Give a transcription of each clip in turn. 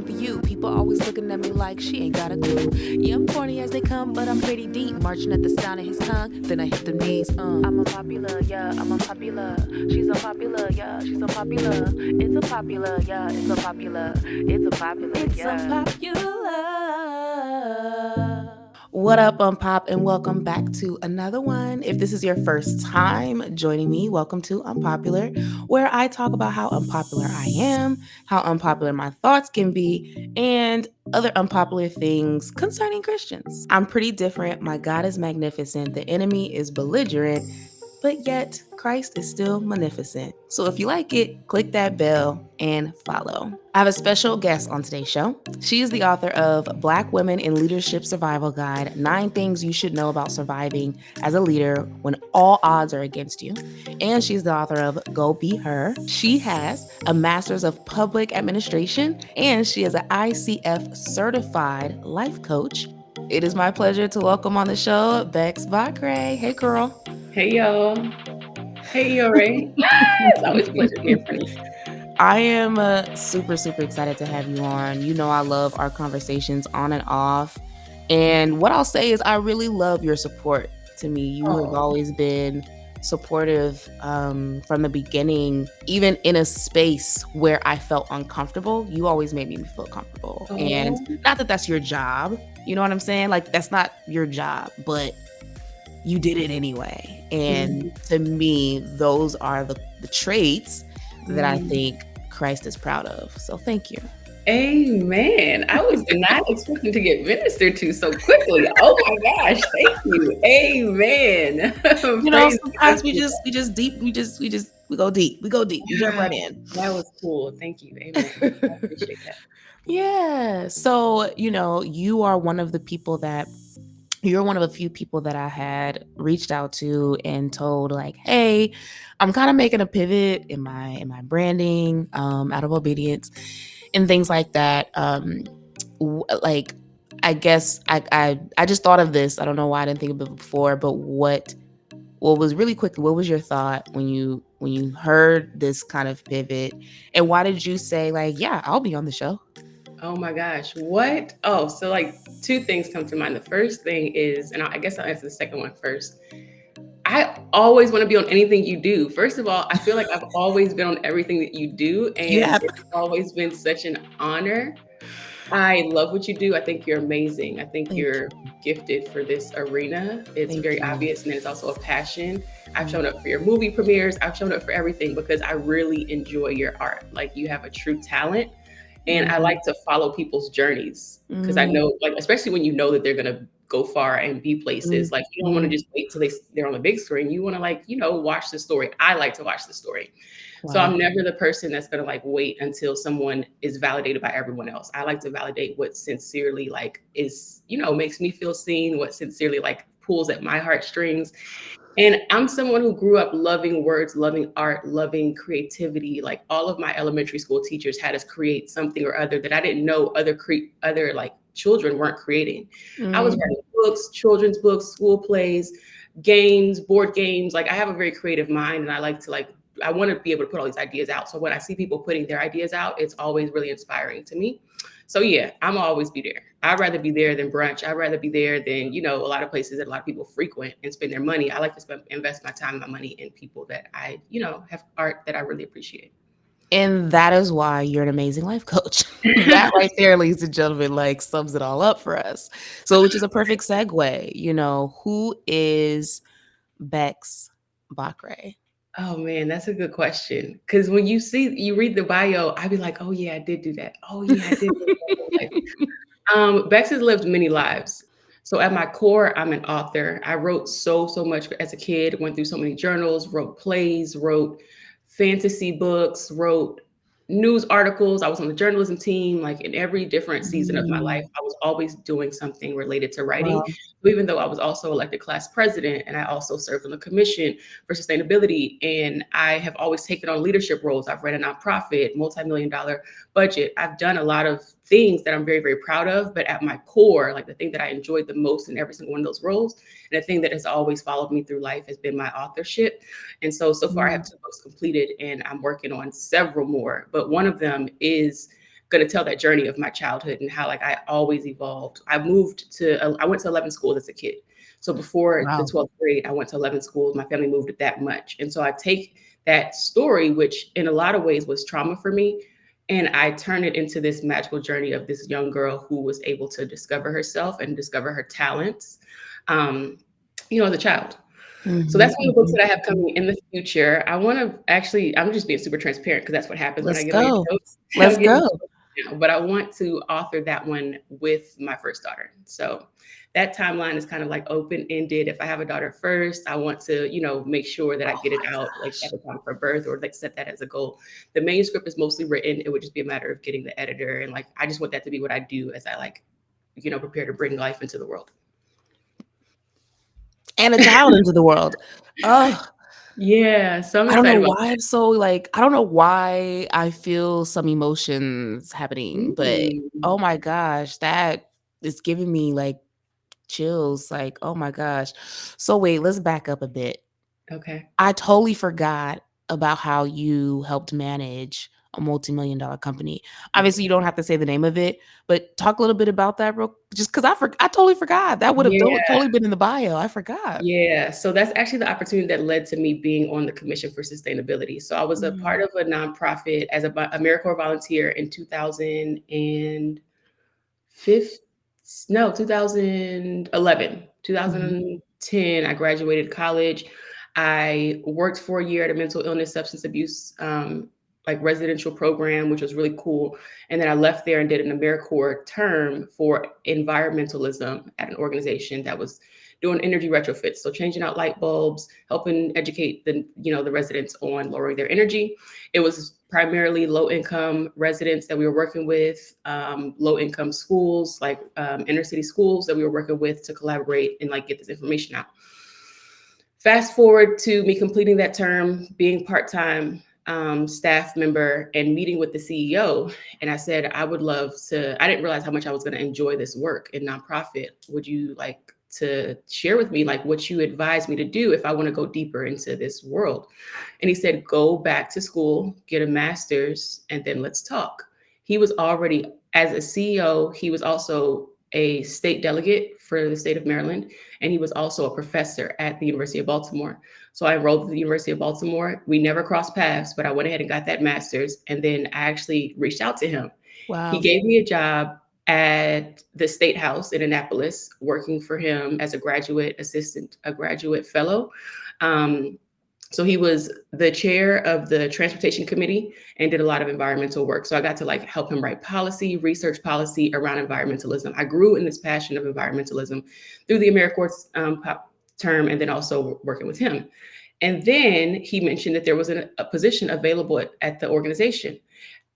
ain't for you. People always looking at me like she ain't got a clue. Yeah, I'm corny as they come, but I'm pretty deep. Marching at the sound of his tongue, then I hit the knees. I'm unpopular, yeah, I'm unpopular. She's unpopular, yeah, she's unpopular. It's unpopular, yeah, it's unpopular. It's unpopular, yeah. It's unpopular. What up, Unpop, and welcome back to another one. If this is your first time joining me, welcome to Unpopular, where I talk about how unpopular I am, how unpopular my thoughts can be, and other unpopular things concerning Christians. I'm pretty different. My God is magnificent. The enemy is belligerent, but yet Christ is still magnificent. So if you like it, click that bell and follow. I have a special guest on today's show. She is the author of Black Women in Leadership Survival Guide, 9 Things You Should Know About Surviving as a Leader When All Odds Are Against You. And she's the author of Go Be Her. She has a Master's of Public Administration, and she is an ICF certified life coach. It is my pleasure to welcome on the show Bex Bakre. Hey, girl. Hey, y'all. Hey, Yori. It's always a pleasure being for you. I am super excited to have you on. You know I love our conversations on and off. And what I'll say is I really love your support to me. You have always been supportive from the beginning, even in a space where I felt uncomfortable. You always made me feel comfortable. And not that that's your job. You know what I'm saying? Like, that's not your job, but you did it anyway. And to me, those are the traits that I think Christ is proud of. So thank you. Amen. I was not expecting to get ministered to so quickly. Oh my gosh. Thank you. Amen. You know, sometimes we go deep. We jump right in. That was cool. Thank you. Amen. I appreciate that. Yeah. So, you know, you're one of a few people that I had reached out to and told, like, hey, I'm kind of making a pivot in my branding out of obedience and things like that. Like, I guess I just thought of this. I don't know why I didn't think of it before, but what was really quickly, what was your thought when you heard this kind of pivot, and why did you say, like, yeah, I'll be on the show? Oh my gosh. What? Oh, so like 2 things come to mind. The first thing is, and I guess I'll answer the second one first. I always want to be on anything you do. First of all, I feel like I've always been on everything that you do, and it's always been such an honor. I love what you do. I think you're amazing. I think you're gifted for this arena. It's very obvious, and it's also a passion. I've shown up for your movie premieres. I've shown up for everything because I really enjoy your art. Like, you have a true talent. And I like to follow people's journeys because I know, like, especially when you know that they're going to go far and be places, like, you don't want to just wait till they're on the big screen. You want to, like, watch the story. I like to watch the story. Wow. So I'm never the person that's going to, like, wait until someone is validated by everyone else. I like to validate what sincerely, like, is, makes me feel seen, what sincerely, like, pulls at my heartstrings. And I'm someone who grew up loving words, loving art, loving creativity. Like, all of my elementary school teachers had us create something or other that I didn't know other like children weren't creating. I was writing books, children's books, school plays, games, board games. Like, I have a very creative mind, and I like to, I want to be able to put all these ideas out. So when I see people putting their ideas out, it's always really inspiring to me. So yeah, I'm always be there. I'd rather be there than brunch. I'd rather be there than, a lot of places that a lot of people frequent and spend their money. I like to invest my time and my money in people that I, have art that I really appreciate. And that is why you're an amazing life coach. That right there, ladies and gentlemen, like, sums it all up for us. So, which is a perfect segue. Who is Bex Bakre? Oh man, that's a good question. Because when you read the bio, I'd be like, oh yeah, I did do that. Oh yeah, I did do that. Bex has lived many lives. So at my core, I'm an author. I wrote so much as a kid, went through so many journals, wrote plays, wrote fantasy books, wrote news articles. I was on the journalism team. Like, in every different season of my life, I was always doing something related to writing. Wow. Even though I was also elected class president, and I also served on the commission for sustainability, and I have always taken on leadership roles. I've run a nonprofit, multi-million-dollar budget. I've done a lot of things that I'm very, very proud of. But at my core, like, the thing that I enjoyed the most in every single one of those roles, and the thing that has always followed me through life, has been my authorship. And so far I have 2 books completed, and I'm working on several more. But one of them is going to tell that journey of my childhood and how like I always evolved. I went to 11 schools as a kid. So before the Wow. 12th grade, I went to 11 schools. My family moved it that much. And so I take that story, which in a lot of ways was trauma for me, and I turn it into this magical journey of this young girl who was able to discover herself and discover her talents, um, as a child. So Mhm, that's one of the books mhm, that I have mhm. coming in the future. I want to actually, I'm just being super transparent because that's what happens when I Let's get on your go. notes. Let's I'm getting go. emotional now, but I want to author that one with my first daughter. So that timeline is kind of like open ended. If I have a daughter first, I want to, make sure that I Oh get it my out like gosh. at the time of her birth or like set that as a goal. The manuscript is mostly written. It would just be a matter of getting the editor. And like, I just want that to be what I do as I like, prepare to bring life into the world. And a child into the world. Ugh. Yeah. So I'm I don't know excited about why I'm so, like I don't know why I feel some emotions that. happening, but, oh my gosh, that is giving me, like, chills, like, oh my gosh. So wait, let's back up a bit. Okay. I totally forgot about how you helped manage a multi-million dollar company. Obviously, you don't have to say the name of it, but talk a little bit about that real just 'cause I totally forgot. That would have Yeah. totally been in the bio. I forgot. Yeah, so that's actually the opportunity that led to me being on the Commission for Sustainability. So I was a Mm, part of a nonprofit as a AmeriCorps volunteer in 2005, no, 2011, mhm. 2010. I graduated college. I worked for a year at a mental illness, substance abuse, like residential program, which was really cool. And then I left there and did an AmeriCorps term for environmentalism at an organization that was doing energy retrofits, so changing out light bulbs, helping educate the residents on lowering their energy. It was primarily low income residents that we were working with, low income schools, like inner city schools that we were working with to collaborate and like get this information out. Fast forward to me completing that term, being part time staff member, and meeting with the CEO. And I said, I would love to, I didn't realize how much I was going to enjoy this work in nonprofit. Would you like to share with me like what you advise me to do if I want to go deeper into this world? And he said, go back to school, get a master's, and then let's talk. He was already, as a CEO, he was also a state delegate for the state of Maryland, and he was also a professor at the University of Baltimore. So I enrolled at the University of Baltimore. We never crossed paths, but I went ahead and got that master's. And then I actually reached out to him. He Wow. gave me a job at the State House in Annapolis, working for him as a graduate assistant, a graduate fellow. Um, so he was the chair of the transportation committee and did a lot of environmental work. So I got to like help him write policy, research policy around environmentalism. I grew in this passion of environmentalism through the AmeriCorps term and then also working with him. And then he mentioned that there was a position available at the organization.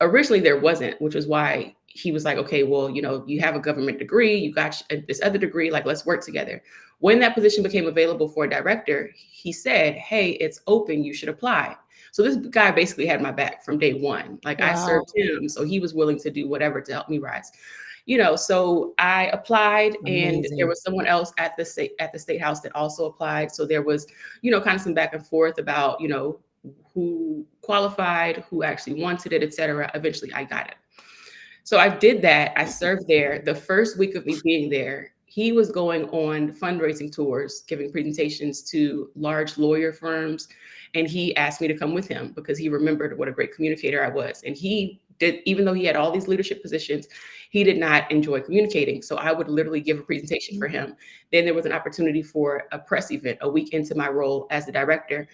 Originally there wasn't, which was why he was like, okay, well, you have a government degree, you got this other degree, like let's work together. When that position became available for a director, he said, hey, it's open, you should apply. So this guy basically had my back from day one. Like I Wow. served him, so he was willing to do whatever to help me rise. So I applied, and there Amazing. was someone else at the state house that also applied. So there was, kind of some back and forth about, who qualified, who actually wanted it, et cetera. Eventually I got it. So I did that. I served there. The first week of me being there, he was going on fundraising tours, giving presentations to large lawyer firms. And he asked me to come with him because he remembered what a great communicator I was. And he did, even though he had all these leadership positions, he did not enjoy communicating. So I would literally give a presentation for him. Then there was an opportunity for a press event a week into my role as the director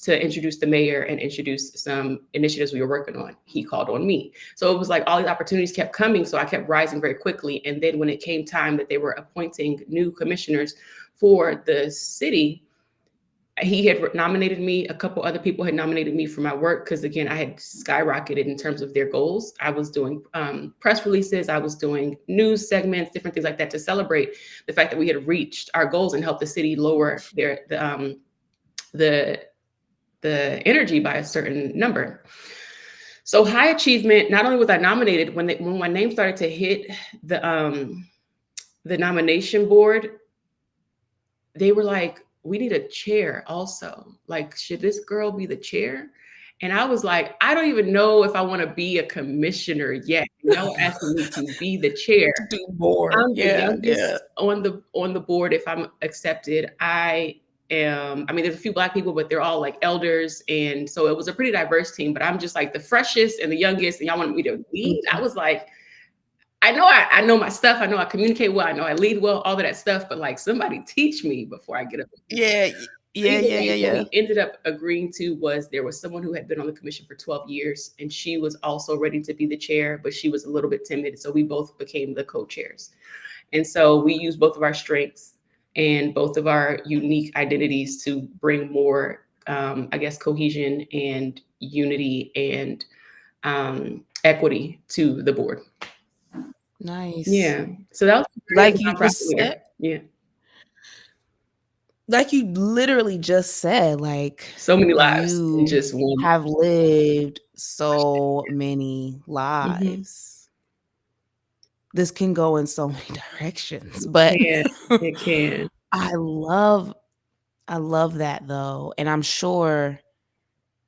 to introduce the mayor and introduce some initiatives we were working on. He called on me. So it was like all these opportunities kept coming. So I kept rising very quickly. And then when it came time that they were appointing new commissioners for the city, he had nominated me. A couple other people had nominated me for my work because, again, I had skyrocketed in terms of their goals. I was doing press releases, I was doing news segments, different things like that to celebrate the fact that we had reached our goals and helped the city lower the the energy by a certain number. So high achievement. Not only was I nominated, when my name started to hit the nomination board, they were like, "We need a chair, also. Like, should this girl be the chair?" And I was like, I don't even know if I want to be a commissioner yet. And y'all are asking me to be the chair. To do more. I'm the Yeah, yeah. youngest on the board if I'm accepted. I mean, there's a few Black people, but they're all like elders. And so it was a pretty diverse team, but I'm just like the freshest and the youngest, and y'all wanted me to lead. I Mhm. was like, I know my stuff. I know I communicate well. I know I lead well, all of that stuff. But like somebody teach me before I get up. Yeah, So yeah, either yeah, yeah, way, what yeah. we ended up agreeing to was there was someone who had been on the commission for 12 years, and she was also ready to be the chair, but she was a little bit timid. So we both became the co-chairs. And so we use both of our strengths and both of our unique identities to bring more, I guess, cohesion and unity and equity to the board. Nice. Yeah. So that was the journey of Like the you nonprofit just said, leader. Yeah. like you literally just said, like So many lives in you just one. have lived so many Mm-hmm. lives. This can go in so many directions, It but can. It can. I love I love that though, and I'm sure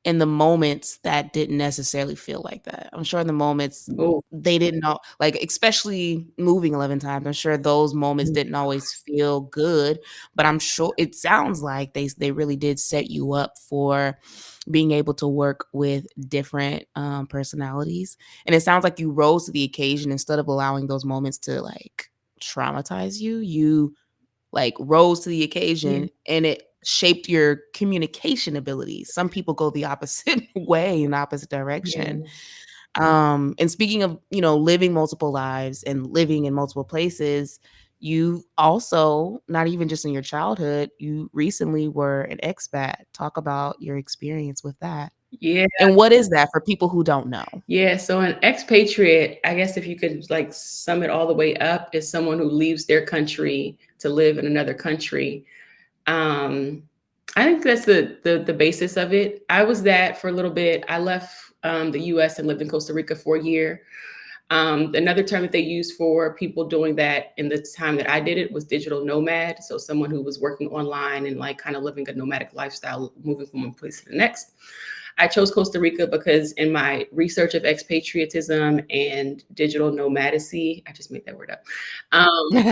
in the moments that didn't necessarily feel like that. I'm sure in the moments Oh, they didn't know, like, especially moving 11 times, I'm sure those moments didn't always feel good, but I'm sure it sounds like they really did set you up for being able to work with different, personalities, and it sounds like you rose to the occasion instead of allowing those moments to, like, traumatize you. You like rose to the yeah. occasion and it shaped your communication abilities. Some people go the opposite way in the opposite direction. Yeah. And speaking of, living multiple lives and living in multiple places, you also, not even just in your childhood, you recently were an expat. Talk about your experience with that. Yeah. And what is that for people who don't know? Yeah. So an expatriate, I guess if you could like sum it all the way up, is someone who leaves their country to live in another country. Um, I think that's the basis of it. I was that for a little bit. I left the US and lived in Costa Rica for a year. Another term that they use for people doing that in the time that I did it was digital nomad. So someone who was working online and like kind of living a nomadic lifestyle, moving from one place to the next. I chose Costa Rica because in my research of expatriatism and digital nomadacy, I just made that word up. Um,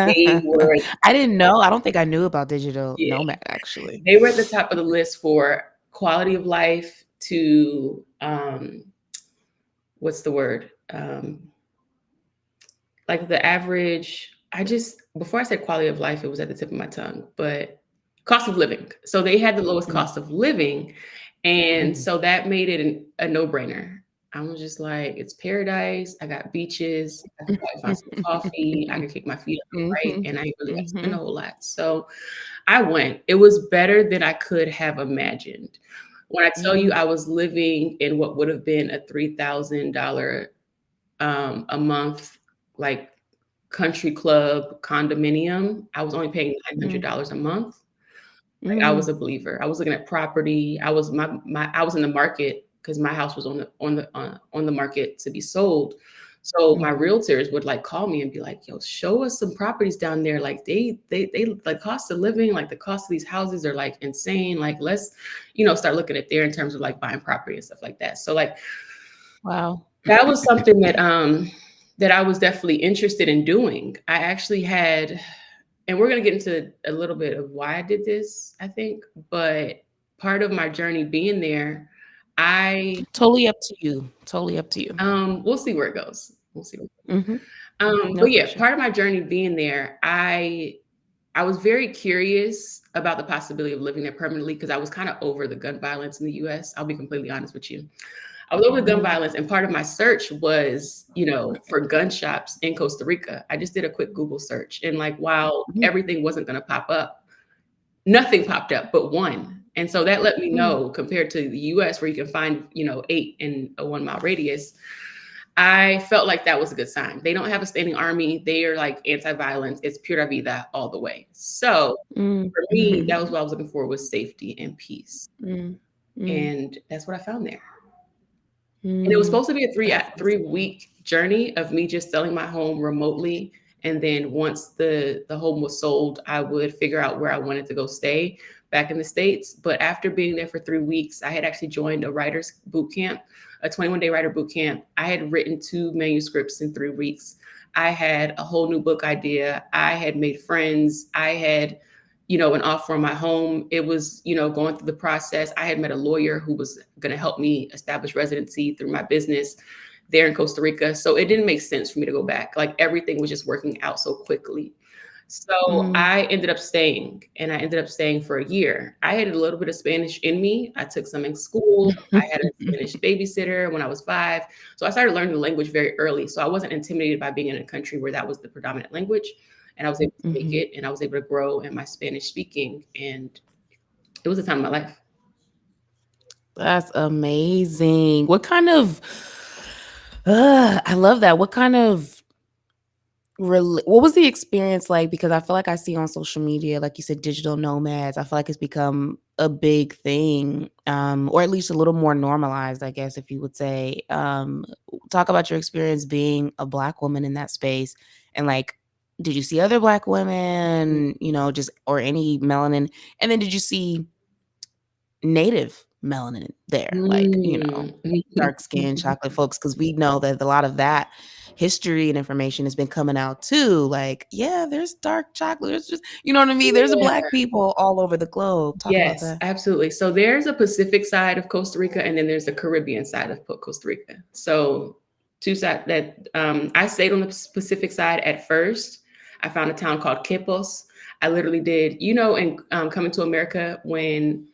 they were, I didn't know. I don't think I knew about digital yeah, nomad actually. they were at the top of the list for quality of life to what's the word? Like the average, I just before I said quality of life, it was at the tip of my tongue, but cost of living. So they had the lowest Mm, cost of living, and mhm. so that made it a no-brainer. I was just like, it's paradise. I got beaches. I can probably find some coffee. I can kick my feet up, right? Mhm, And I ain't really got to spend a mhm, whole lot. So I went. It was better than I could have imagined. When I tell you mhm, I was living in what would have been a $3,000 a month, like country club condominium, I was only paying mhm, $900 a month. Like, I was mm, a believer. I was looking at property. I was in the market because my house was on the market to be sold. So my mhm. realtors would like call me and be like, "Yo, show us some properties down there. Like they the cost of living, like the cost of these houses are like insane. Like let's, start looking at there in terms of like buying property and stuff like that." So like Wow. that was something that I was definitely interested in doing. I actually had, and we're gonna get into a little bit of why I did this, I think, but part of my journey being there, I Totally up to you. Totally up to you. we'll see where it goes. We'll see. Mhm. No But yeah, pressure. part of my journey being there, I was very curious about the possibility of living there permanently because I was kind of over the gun violence in the US. I'll be completely honest with you. I was over gun Mhm, violence, and part of my search was, for gun shops in Costa Rica. I just did a quick Google search, and like, while mhm, everything wasn't going to pop up, nothing popped up but one. And so that let me mm, know, compared to the US, where you can find, 8 in a 1 mile radius, I felt like that was a good sign. They don't have a standing army. They are like anti-violence. It's pura vida all the way. So mm, for me, that was mhm, what I was looking for, was safety and peace. mm, mm, And that's what I found there. And it was mm. supposed to be a That's what's up. 3-week journey of me just selling my home remotely, and then once the home was sold, I would figure out where I wanted to go stay. back in the States. But after being there for 3 weeks, I had actually joined a writer's boot camp, a 21-day writer boot camp. I had written 2 manuscripts in 3 weeks. I had a whole new book idea. I had made friends. I had, an offer on my home. It was, going through the process. I had met a lawyer who was going to help me establish residency through my business there in Costa Rica. So it didn't make sense for me to go back. Like everything was just working out so quickly. So Mm. I ended up staying, and I ended up staying for a year. I had a little bit of Spanish in me. I took some in school. I had a Spanish babysitter when I was 5. So I started learning the language very early. So I wasn't intimidated by being in a country where that was the predominant language. And I was able to make Mhm. it, and I was able to grow in my Spanish speaking. And it was a time of my life. That's amazing. What kind of I love that. What kind of what was the experience like? Because I feel like I see on social media, like you said, digital nomads. I feel like it's become a big thing, or at least a little more normalized, I guess, if you would say. Talk about your experience being a Black woman in that space, and like, did you see other Black women, just or any melanin, and then did you see native melanin there, like, Mm. dark skin, chocolate folks, because we know that a lot of that history and information has been coming out too. Like, yeah, there's dark chocolate. There's just, you know what I mean? There's Yeah. Black people all over the globe. Talk about Yes, that. absolutely. So there's a Pacific side of Costa Rica, and then there's the Caribbean side of Costa Rica. So two side that I stayed on the Pacific side at first. I found a town called Quepos. I literally did, in Coming to America when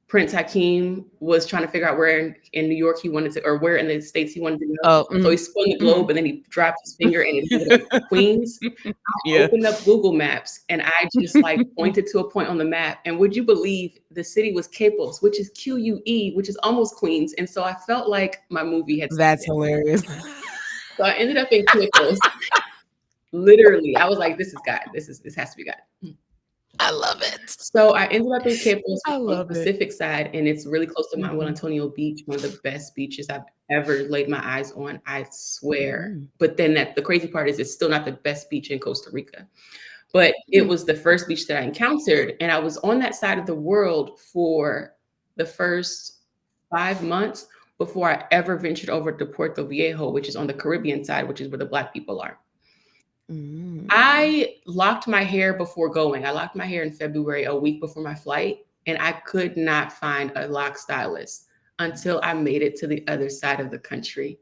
Prince Hakeem was trying to figure out where in New York he wanted to, or where in the States he wanted to go. Oh, So he spun the mhm. globe and then he dropped his finger and it ended up Queens. Yeah. Opened up Google Maps and I just like pointed to a point on the map. And would you believe the city was Quepos, which is QUE, which is almost Queens. And so I felt like my movie had That's started. hilarious. So I ended up in Quepos. Literally, I was like, this is God. This has to be God. I love it. So I ended up in Cape Coast, I which is on love the it. Pacific side, and it's really close to Mount Mhm. Antonio Beach, one of the best beaches I've ever laid my eyes on, I swear. Mm. But then the crazy part is it's still not the best beach in Costa Rica. But it Mm. was the first beach that I encountered, and I was on that side of the world for the first 5 months before I ever ventured over to Puerto Viejo, which is on the Caribbean side, which is where the Black people are. Mm. I locked my hair before going. I locked my hair in February, a week before my flight, and I could not find a lock stylist until I made it to the other side of the country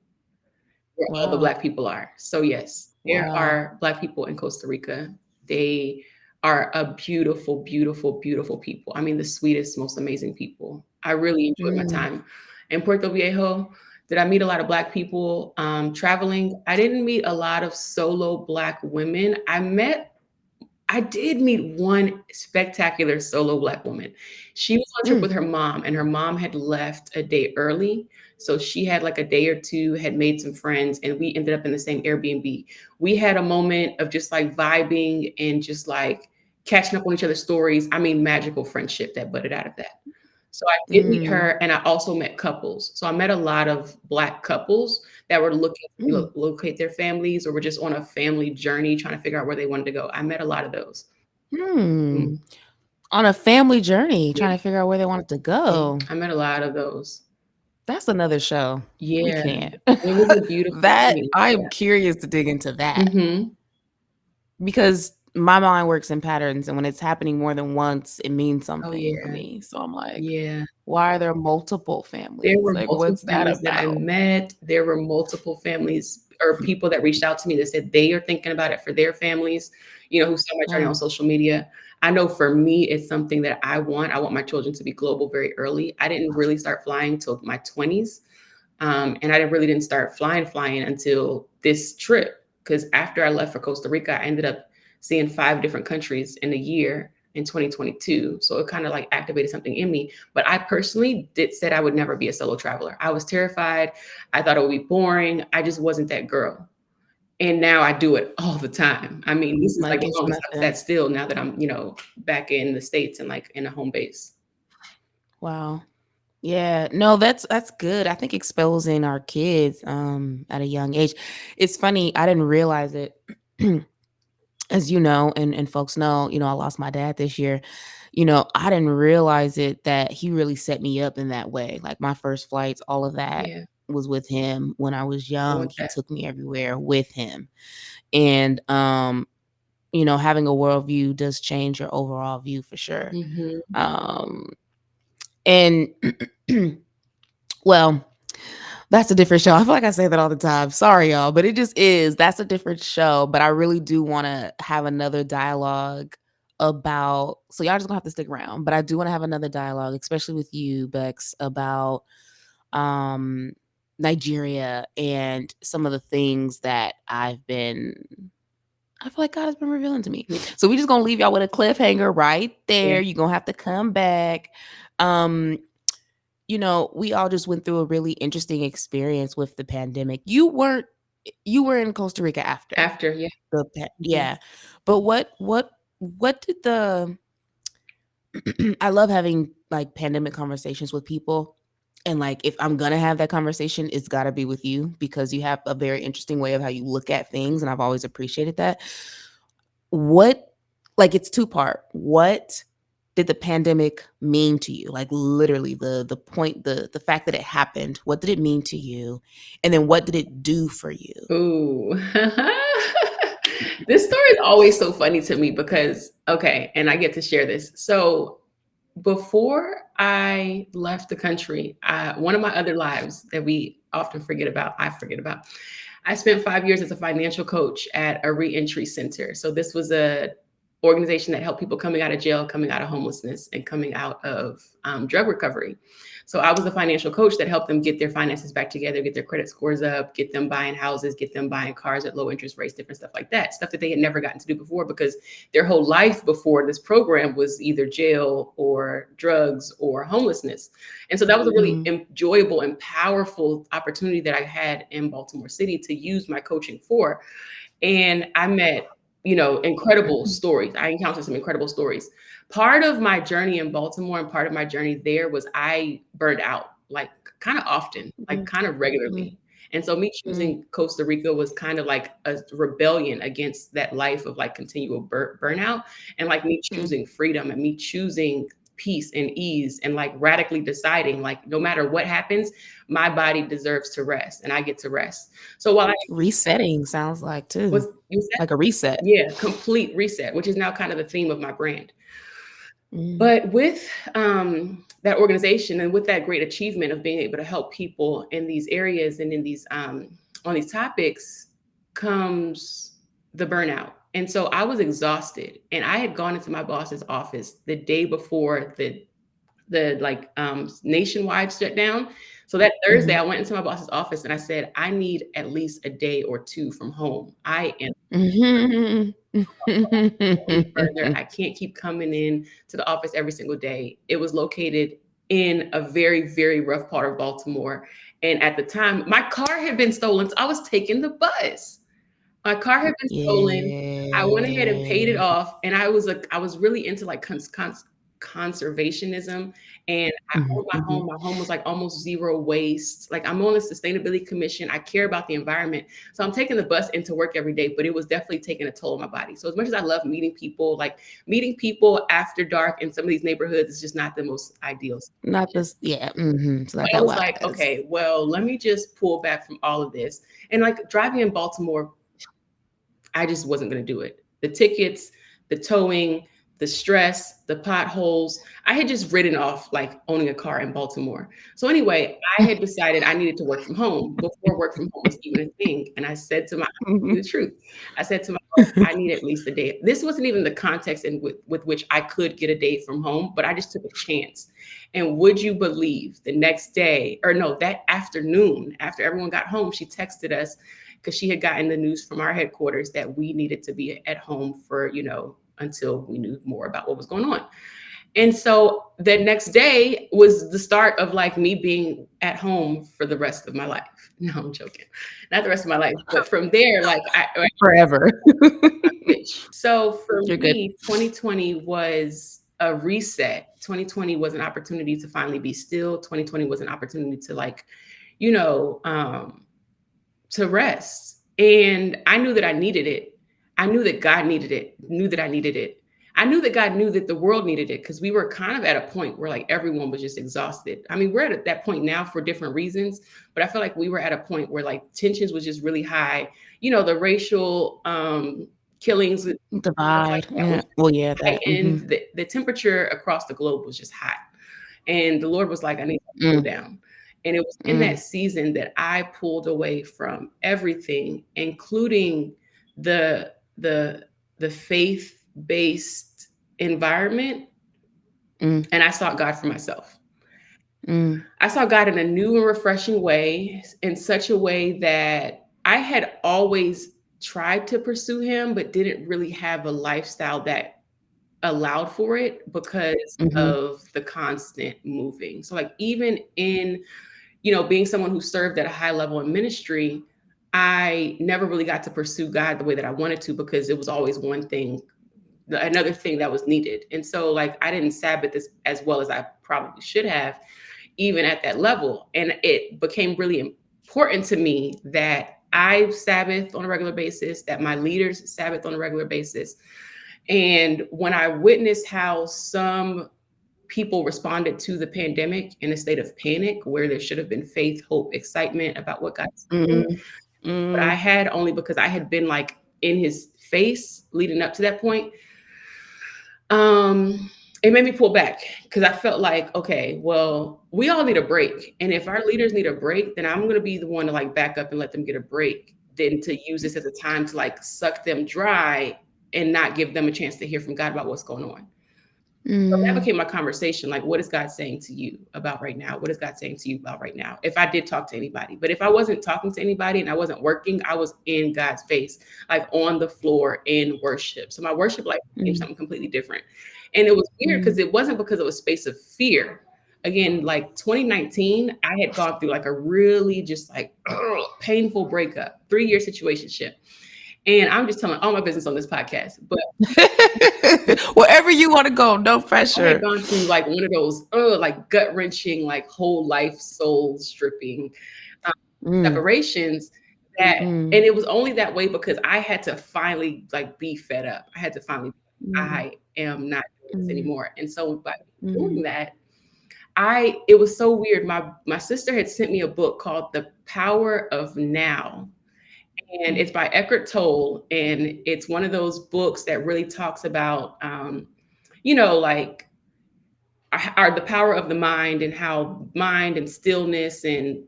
where all the Wow. Black people are. So, yes, there Wow. are Black people in Costa Rica. They are a beautiful, beautiful, beautiful people. I mean, the sweetest, most amazing people. I really enjoyed my Mm. time in Puerto Viejo. Did I meet a lot of Black people traveling? I didn't meet a lot of solo Black women. I did meet one spectacular solo Black woman. She was on trip Mm. with her mom, and her mom had left a day early. So she had like a day or two, had made some friends, and we ended up in the same Airbnb. We had a moment of just like vibing and just like catching up on each other's stories. I mean, magical friendship that budded out of that. So I did meet Mm. her, and I also met couples. So I met a lot of Black couples that were looking to Mm. locate their families or were just on a family journey trying to figure out where they wanted to go. I met a lot of those. Hmm. Mm, On a family journey, yeah, trying to figure out where they wanted to go. I met a lot of those. That's another show. We Yeah, can't. it was a beautiful That thing. I'm curious to dig into that Mhm. because my mind works in patterns, and when it's happening more than once, it means Oh, something for yeah, me. So I'm like, yeah. why are there multiple There families? were Like, multiple what's that families that I about? met. There were multiple families or people that reached out to me that said they are thinking about it for their families, who saw my journey on Wow. social media. I know for me, it's something that I want. I want my children to be global very early. I didn't really start flying till my 20s. And I really didn't start flying until this trip. Because after I left for Costa Rica, I ended up seeing 5 different countries in a year in 2022. So it kind of like activated something in me. But I personally said I would never be a solo traveler. I was terrified. I thought it would be boring. I just wasn't that girl. And now I do it all the time. I mean, this is like Like, the it's longest I've nothing. sat still now that I'm, back in the States and like in a home base. Wow. Yeah, no, that's good. I think exposing our kids at a young age. It's funny, I didn't realize it. As you know, and folks know, I lost my dad this year. I didn't realize it that he really set me up in that way. Like my first flights, all of that Yeah. was with him when I was I young. love He that. took me everywhere with him. And having a worldview does change your overall view for sure. Mhm. Um and well, that's a different show. I feel like I say that all the time. Sorry, y'all, but it just is. That's a different show. But I really do want to have another dialogue about. So y'all just gonna have to stick around. But I do want to have another dialogue, especially with you, Bex, about um Nigeria and some of the things that I feel like God has been revealing to me. Me So we just gonna leave y'all with a cliffhanger right yeah. there. You're gonna have to come back. Um, we all just went through a really interesting experience with the pandemic. You were in Costa Rica after After, yeah. Mhm. yeah. But what did the I love having like pandemic conversations with people. And like if I'm gonna have that conversation, it's gotta be with you because you have a very interesting way of how you look at things. And I've always appreciated that. What like it's two-part. What did the pandemic mean to you? Like literally the point, the fact that it happened, what did it mean to you? And then what did it do for you? Ooh. This story is always so funny to me because okay, and I get to share this. So before I left the country, one of my other lives that we often forget about, I forget about. I spent 5 years as a financial coach at a reentry center. So this was a organization that helped people coming out of jail, coming out of homelessness, and coming out of drug recovery. So I was a financial coach that helped them get their finances back together, get their credit scores up, get them buying houses, get them buying cars at low interest rates, different stuff like that. Stuff that they had never gotten to do before because their whole life before this program was either jail or drugs or homelessness. And so that was a really Mhm. enjoyable and powerful opportunity that I had in Baltimore City to use my coaching for. And I met, incredible stories. I encountered some incredible stories. Part of my journey in Baltimore and part of my journey there was I burned out like kind of often, like Mhm. kind of Mhm. regularly. And so me Mhm. choosing Costa Rica was kind of like a rebellion against that life of like continual burnout and like me Mhm. choosing freedom and me choosing peace and ease and like radically deciding like no matter what happens, my body deserves to rest and I get to rest. So while I Resetting sounds like too. was you said Like a reset. yeah, complete reset, which is now kind of the theme of my brand. Mhm. But with that organization and with that great achievement of being able to help people in these areas and in these on these topics comes the burnout. And so I was exhausted and I had gone into my boss's office the day before the like nationwide shutdown. So that Thursday Mhm. I went into my boss's office and I said, I need at least a day or two from home. I am Mhm. any further. I can't keep coming in to the office every single day. It was located in a very, very rough part of Baltimore. And at the time, my car had been stolen. So I was taking the bus. My car had been stolen. I went ahead and paid it Yeah. off, and I was really into like conservationism, and I Mhm, owned my home. mhm. My home was like almost zero waste. Like I'm on a sustainability commission. I care about the environment, so I'm taking the bus into work every day. But it was definitely taking a toll on my body. So as much as I love meeting people, like meeting people after dark in some of these neighborhoods is just not the most ideal Not situation. this yeah, mhm, it's not I that was like, wise. okay, well, let me just pull back from all of this. And like driving in Baltimore I just wasn't going to do it. The tickets, the towing, the stress, the potholes. I had just written off like owning a car in Baltimore. So anyway, I had decided I needed to work from home before work from home was even a thing. And I said to my Mhm. the truth. I said to my boss, I need at least a day. This wasn't even the context in with which I could get a day from home, but I just took a chance. And would you believe the next day, or no, that afternoon, after everyone got home, she texted us because she had gotten the news from our headquarters that we needed to be at home for, until we knew more about what was going on. And so the next day was the start of like me being at home for the rest of my life. No, I'm joking. Not the rest of my life, but from there, like I Forever. switch. So for You're good. me, 2020 was a reset. 2020 was an opportunity to finally be still. 2020 was an opportunity to like, you know, um, to rest. And I knew that I needed it. I knew that God needed it, knew that I needed it. I knew that God knew that the world needed it because we were kind of at a point where like everyone was just exhausted. I mean, we're at that point now for different reasons, but I feel like we were at a point where like tensions was just really high. You know, the racial killings, stuff like Divide. that was Yeah. Well, yeah, that. heightened. The temperature across the globe was just hot. And the Lord was like, I need to cool Mm, down. And it was in that mm, season that I pulled away from everything, including the the the faith-based environment, mm, and I sought God for myself. mm, I saw God in a new and refreshing way, in such a way that I had always tried to pursue him, but didn't really have a lifestyle that allowed for it because mhm, of the constant moving. So like even in, being someone who served at a high level in ministry, I never really got to pursue God the way that I wanted to because it was always one thing, another thing that was needed. And so like I didn't Sabbath as well as I probably should have, even at that level. And it became really important to me that I Sabbath on a regular basis, that my leaders Sabbath on a regular basis. And when I witnessed how some people responded to the pandemic in a state of panic, where there should have been faith, hope, excitement about what God's doing, mm, but I mm, had only because I had been like in his face leading up to that point. Um, it made me pull back because I felt like, okay, well, we all need a break. And if our leaders need a break, then I'm going to be the one to like back up and let them get a break than to use this as a time to like suck them dry and not give them a chance to hear from God about what's going on. So that mm, became my conversation. Like, what is God saying to you about right now? What is God saying to you about right now? If I did talk to anybody, but if I wasn't talking to anybody and I wasn't working, I was in God's face, like on the floor in worship. So my worship life became mm, something completely different. And it was weird mm, because it wasn't because of a space of fear. Again, like 2019, I had gone through like a really just like painful breakup, 3 year situationship. And I'm just telling all my business on this podcast. But Wherever you want to go, no I had pressure. gone through like one of those, like gut wrenching, like whole life soul stripping um, Mm, separations that, and mm, it was only that way because I had to finally like be fed up. I had to finally, mm, I am not doing this mm, anymore. And so by doing mhm, that, it was so weird. My sister had sent me a book called The Power of Now. And mm, it's by Eckhart Tolle. And it's one of those books that really talks about, like are the power of the mind and how mind and stillness and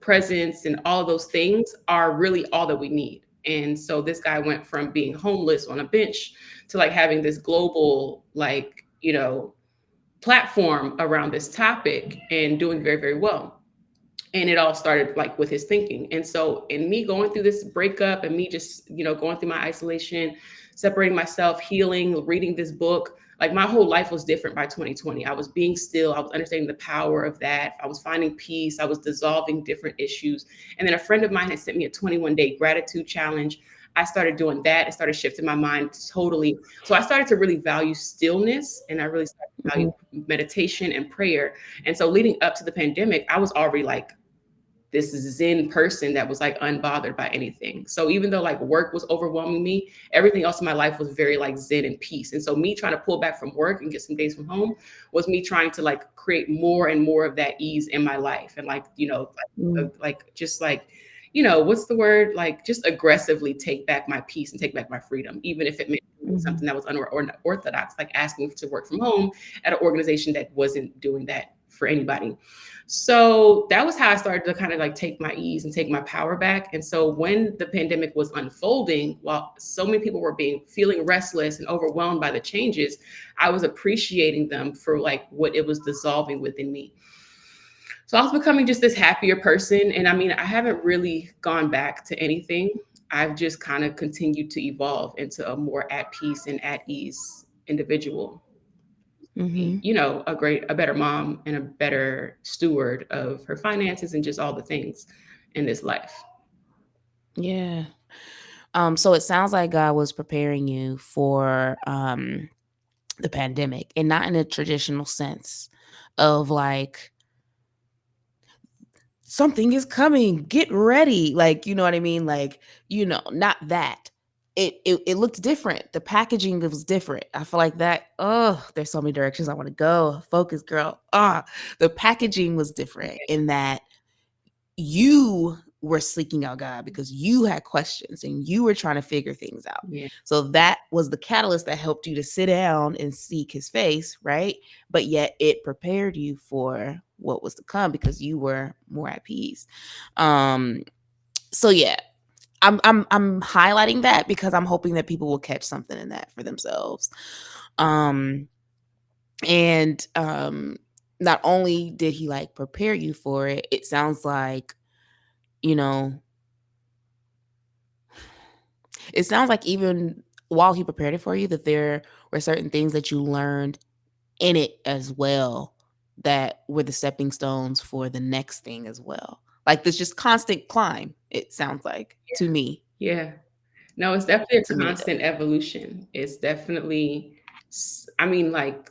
presence and all of those things are really all that we need. And so this guy went from being homeless on a bench to like having this global like platform around this topic and doing very, very well. And it all started like with his thinking. And so in me going through this breakup and me just going through my isolation, separating myself, healing, reading this book, like my whole life was different by 2020. I was being still, I was understanding the power of that, I was finding peace, I was dissolving different issues. And then a friend of mine had sent me a 21-day gratitude challenge. I started doing that. It started shifting my mind totally. So I started to really value stillness, and I really started to value mhm, meditation and prayer. And so leading up to the pandemic, I was already like this Zen person that was like unbothered by anything. So even though like work was overwhelming me, everything else in my life was very like Zen and peace. And so me trying to pull back from work and get some days from home was me trying to like create more and more of that ease in my life. And like, mm, just like, what's the word? Like just aggressively take back my peace and take back my freedom, even if it meant doing mhm, something that was unorthodox, like asking to work from home at an organization that wasn't doing that for anybody. So that was how I started to kind of like take my ease and take my power back. And so when the pandemic was unfolding, while so many people were feeling restless and overwhelmed by the changes, I was appreciating them for like what it was dissolving within me. So I was becoming just this happier person. And I mean, I haven't really gone back to anything. I've just kind of continued to evolve into a more at peace and at ease individual. mhm. A better mom and a better steward of her finances and just all the things in this life. Yeah. So it sounds like God was preparing you for the pandemic, and not in a traditional sense of like something is coming, get ready. Like, you know what I mean? Like, not that. it looked different. The packaging was different. I feel like that. Oh, there's so many directions I want to go. Focus, girl. The packaging was different in that you were seeking out God because you had questions and you were trying to figure things out. Yeah. So that was the catalyst that helped you to sit down and seek his face, right? But yet it prepared you for what was to come because you were more at peace. Um so yeah, I'm highlighting that because I'm hoping that people will catch something in that for themselves. Um and not only did he like prepare you for it, it sounds like, you know, it sounds like even while he prepared it for you, that there were certain things that you learned in it as well that were the stepping stones for the next thing as well. Like this just constant climb, it sounds like to me. Yeah. No, it's definitely To a me it does. constant evolution. It's definitely, I mean, like,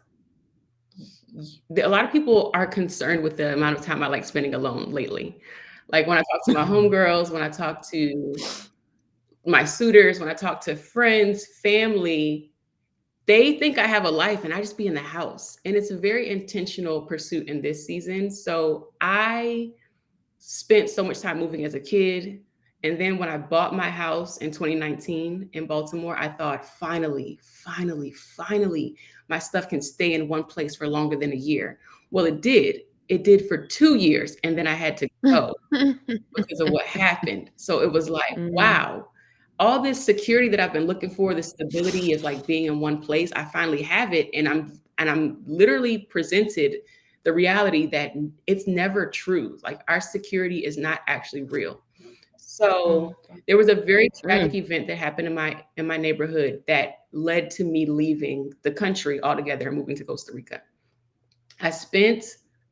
a lot of people are concerned with the amount of time I like spending alone lately. Like when I talk to my homegirls, when I talk to my suitors, when I talk to friends, family, they think I have a life and I just be in the house. And it's a very intentional pursuit in this season. So I spent so much time moving as a kid. And then when I bought my house in 2019 in Baltimore, I thought, finally, my stuff can stay in one place for longer than a year. Well, it did. It did for 2 years. And then I had to go because of what happened. So it was like, Mm, wow, all this security that I've been looking for, this stability of like being in one place, I finally have it. And I'm literally presented the reality that it's never true. Like our security is not actually real. mm, So there was a very tragic mm, event that happened in my neighborhood that led to me leaving the country altogether and moving to Costa Rica. I spent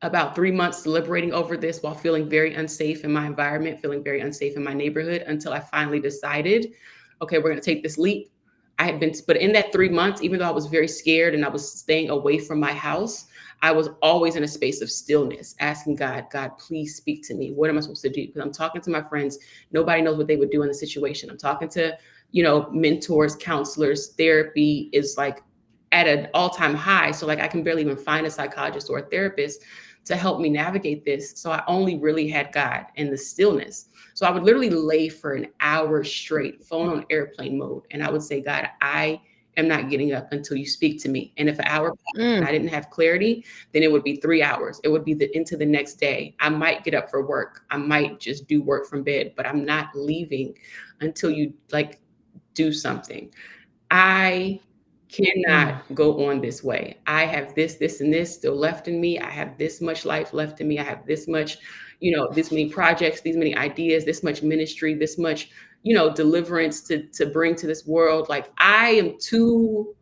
about 3 months deliberating over this while feeling very unsafe in my environment, feeling very unsafe in my neighborhood until I finally decided, okay, we're going to take this leap. I had been, but in that 3 months, even though I was very scared and I was staying away from my house, I was always in a space of stillness, asking God, God, please speak to me. What am I supposed to do? Because I'm talking to my friends. Nobody knows what they would do in the situation. I'm talking to, mentors, counselors. Therapy is like at an all-time high. So like I can barely even find a psychologist or a therapist to help me navigate this. So I only really had God and the stillness. So I would literally lay for an hour straight, phone on airplane mode. And I would say, God, I am not getting up until you speak to me. And if an hour passed and mm, I didn't have clarity, then it would be 3 hours. It would be into the next day. I might get up for work. I might just do work from bed, but I'm not leaving until you like do something. I mm, cannot go on this way. I have this, and this still left in me. I have this much life left in me. I have this much, this many projects, these many ideas, this much ministry, this much, deliverance to bring to this world. Like I am too,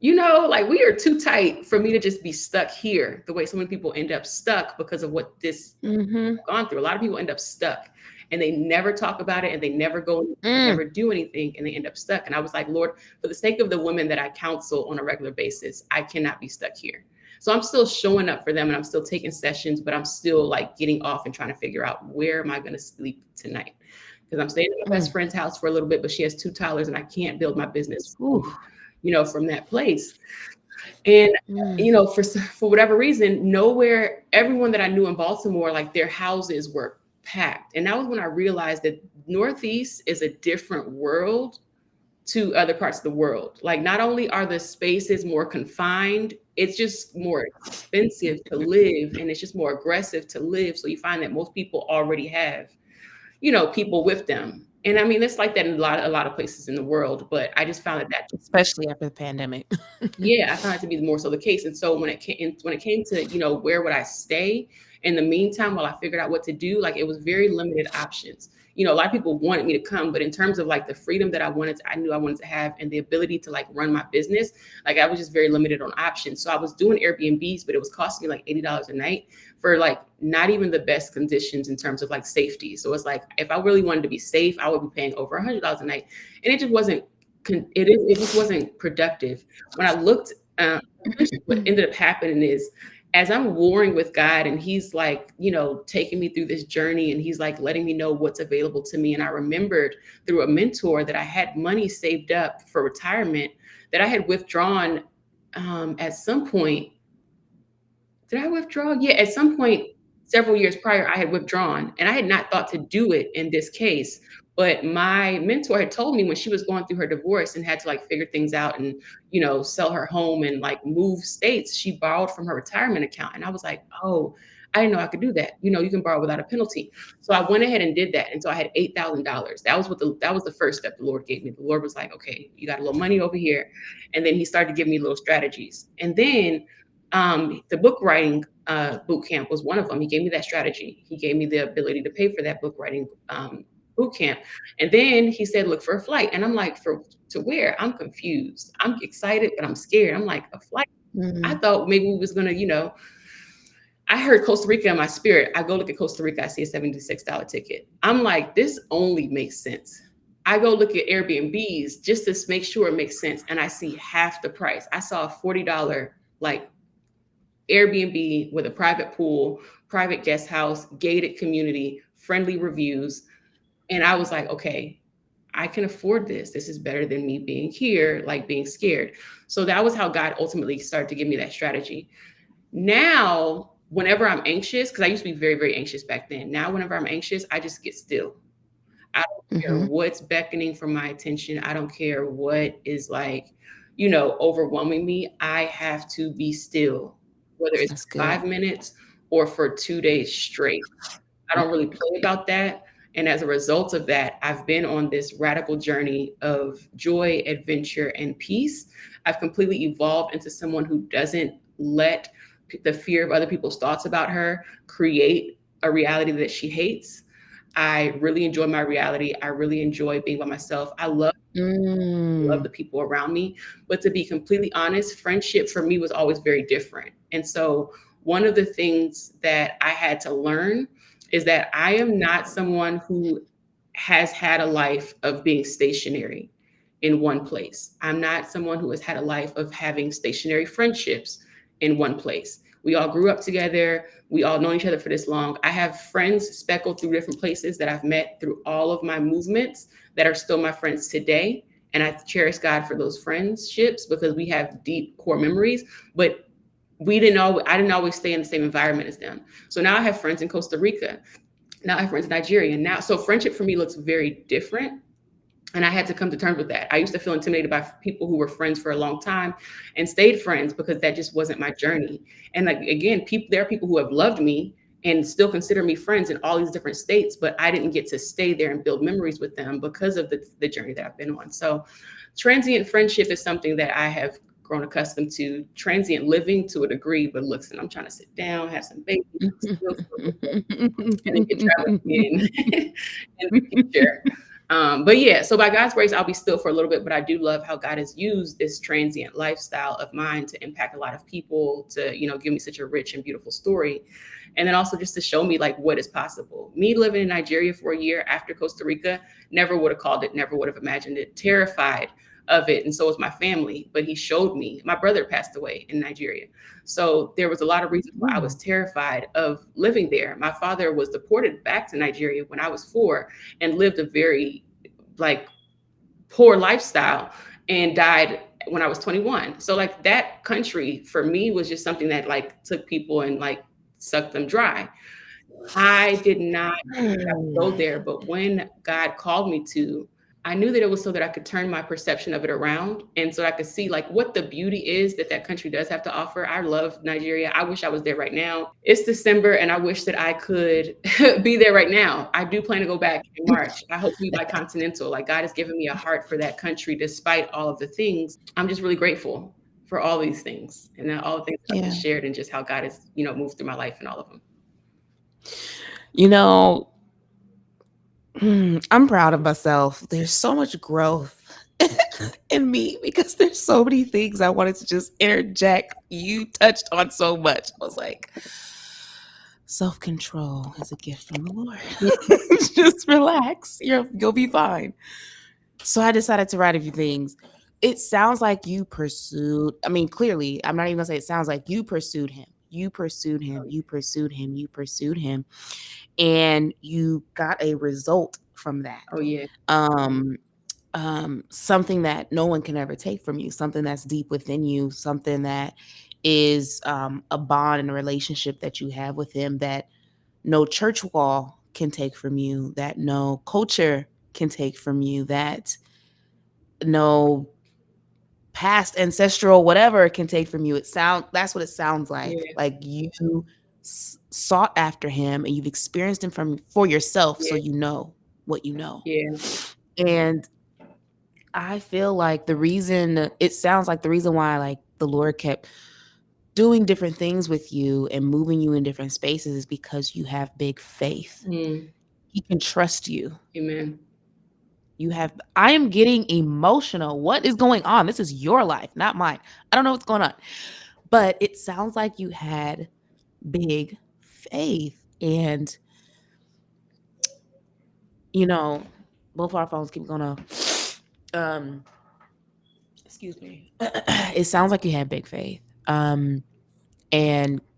like we are too tight for me to just be stuck here the way so many people end up stuck because of what this mhm, gone through. A lot of people end up stuck and they never talk about it and they never go, mm. never do anything and they end up stuck. And I was like, Lord, for the sake of the women that I counsel on a regular basis, I cannot be stuck here. So I'm still showing up for them and I'm still taking sessions, but I'm still like getting off and trying to figure out where am I going to sleep tonight? Because I'm staying at my best Mm. friend's house for a little bit, but she has two toddlers and I can't build my business Ooh. from that place. And Mm, for whatever reason, nowhere, everyone that I knew in Baltimore, like their houses were packed. And that was when I realized that Northeast is a different world to other parts of the world. Like not only are the spaces more confined, it's just more expensive to live and it's just more aggressive to live. So you find that most people already have, people with them. And I mean, it's like that in a lot of places in the world, but I just found that especially after the pandemic. yeah, I found it to be more so the case. And so when it came to, where would I stay in the meantime while I figured out what to do, like it was very limited options. A lot of people wanted me to come, but in terms of like the freedom that I knew I wanted to have and the ability to like run my business, like I was just very limited on options. So I was doing Airbnbs, but it was costing me like $80 a night for like not even the best conditions in terms of like safety. So it's like if I really wanted to be safe, I would be paying over $100 a night. And it just wasn't it just wasn't productive. When I looked, essentially what ended up happening is as I'm warring with God and he's like, taking me through this journey and he's like letting me know what's available to me. And I remembered through a mentor that I had money saved up for retirement that I had withdrawn at some point. Did I withdraw? Yeah, at some point several years prior, I had withdrawn and I had not thought to do it in this case. But my mentor had told me when she was going through her divorce and had to like figure things out and, sell her home and like move states, she borrowed from her retirement account. And I was like, oh, I didn't know I could do that. You can borrow without a penalty. So I went ahead and did that. And so I had $8,000. That was the first step the Lord gave me. The Lord was like, okay, you got a little money over here. And then he started to give me little strategies. And then the book writing boot camp was one of them. He gave me that strategy. He gave me the ability to pay for that book writing boot camp. And then he said, look for a flight. And I'm like, to where? I'm confused. I'm excited, but I'm scared. I'm like, a flight? I Mhm. thought maybe we was gonna, I heard Costa Rica in my spirit. I go look at Costa Rica, I see a $76 ticket. I'm like, this only makes sense. I go look at Airbnbs just to make sure it makes sense. And I see half the price. I saw a $40 like Airbnb with a private pool, private guest house, gated community, friendly reviews. And I was like, okay, I can afford this. This is better than me being here, like being scared. So that was how God ultimately started to give me that strategy. Now, whenever I'm anxious, because I used to be very, very anxious back then. Now, whenever I'm anxious, I just get still. I don't care Mhm. what's beckoning for my attention. I don't care what is like, overwhelming me. I have to be still, whether it's That's for good. 5 minutes or for 2 days straight. I don't really play about that. And as a result of that, I've been on this radical journey of joy, adventure, and peace. I've completely evolved into someone who doesn't let the fear of other people's thoughts about her create a reality that she hates. I really enjoy my reality. I really enjoy being by myself. I love Mm. the people around me. But to be completely honest, friendship for me was always very different. And so, one of the things that I had to learn is that I am not someone who has had a life of being stationary in one place. I'm not someone who has had a life of having stationary friendships in one place. We all grew up together. We all know each other for this long. I have friends speckled through different places that I've met through all of my movements that are still my friends today. And I cherish God for those friendships because we have deep core memories. But I didn't always stay in the same environment as them. So now I have friends in Costa Rica. Now I have friends in Nigeria. Now, so friendship for me looks very different. And I had to come to terms with that. I used to feel intimidated by people who were friends for a long time and stayed friends because that just wasn't my journey. And like again, there are people who have loved me and still consider me friends in all these different states, but I didn't get to stay there and build memories with them because of the journey that I've been on. So transient friendship is something that I have grown accustomed to. Transient living to a degree, but listen, I'm trying to sit down, have some baby, still for a little bit, and then get traveling again in the future. But yeah, so by God's grace, I'll be still for a little bit, but I do love how God has used this transient lifestyle of mine to impact a lot of people, to, give me such a rich and beautiful story. And then also just to show me like what is possible. Me living in Nigeria for a year after Costa Rica, never would have called it, never would have imagined it, terrified of it. And so was my family. But he showed me, my brother passed away in Nigeria. So there was a lot of reasons why I was Mm. terrified of living there. My father was deported back to Nigeria when I was 4 and lived a very like poor lifestyle and died when I was 21. So like that country for me was just something that like took people and like sucked them dry. I did not have to go there, but when God called me to, I knew that it was so that I could turn my perception of it around and so I could see like what the beauty is that that country does have to offer. I love Nigeria. I wish I was there right now. It's December and I wish that I could be there right now. I do plan to go back in March. I hope to be bicontinental. Like God has given me a heart for that country despite all of the things. I'm just really grateful for all these things and all the things that I've Yeah. just shared and just how God has, moved through my life and all of them. You know, I'm proud of myself. There's so much growth in me because there's so many things I wanted to just interject. You touched on so much. I was like, self control is a gift from the Lord. Just relax. You'll be fine. So I decided to write a few things. It sounds like you pursued, I mean, clearly, I'm not even gonna say it sounds like you pursued him. You pursued him, you pursued him, you pursued him, and you got a result from that. Oh, yeah. Um, something that no one can ever take from you, something that's deep within you, something that is a bond and a relationship that you have with him that no church wall can take from you, that no culture can take from you, that no past ancestral whatever can take from you. That's what it sounds Yeah. like you sought after him and you've experienced him from for yourself, so Yeah. you know what you know. Yeah. And I feel like the reason it sounds like the reason why like the Lord kept doing different things with you and moving you in different spaces is because you have big faith. Mm. He can trust you. Amen. You have I am getting emotional. What is going on? This is your life, not mine. I don't know what's going on. But it sounds like you had big faith. And, you know, both our phones keep going off. Excuse me. It sounds like you had big faith. And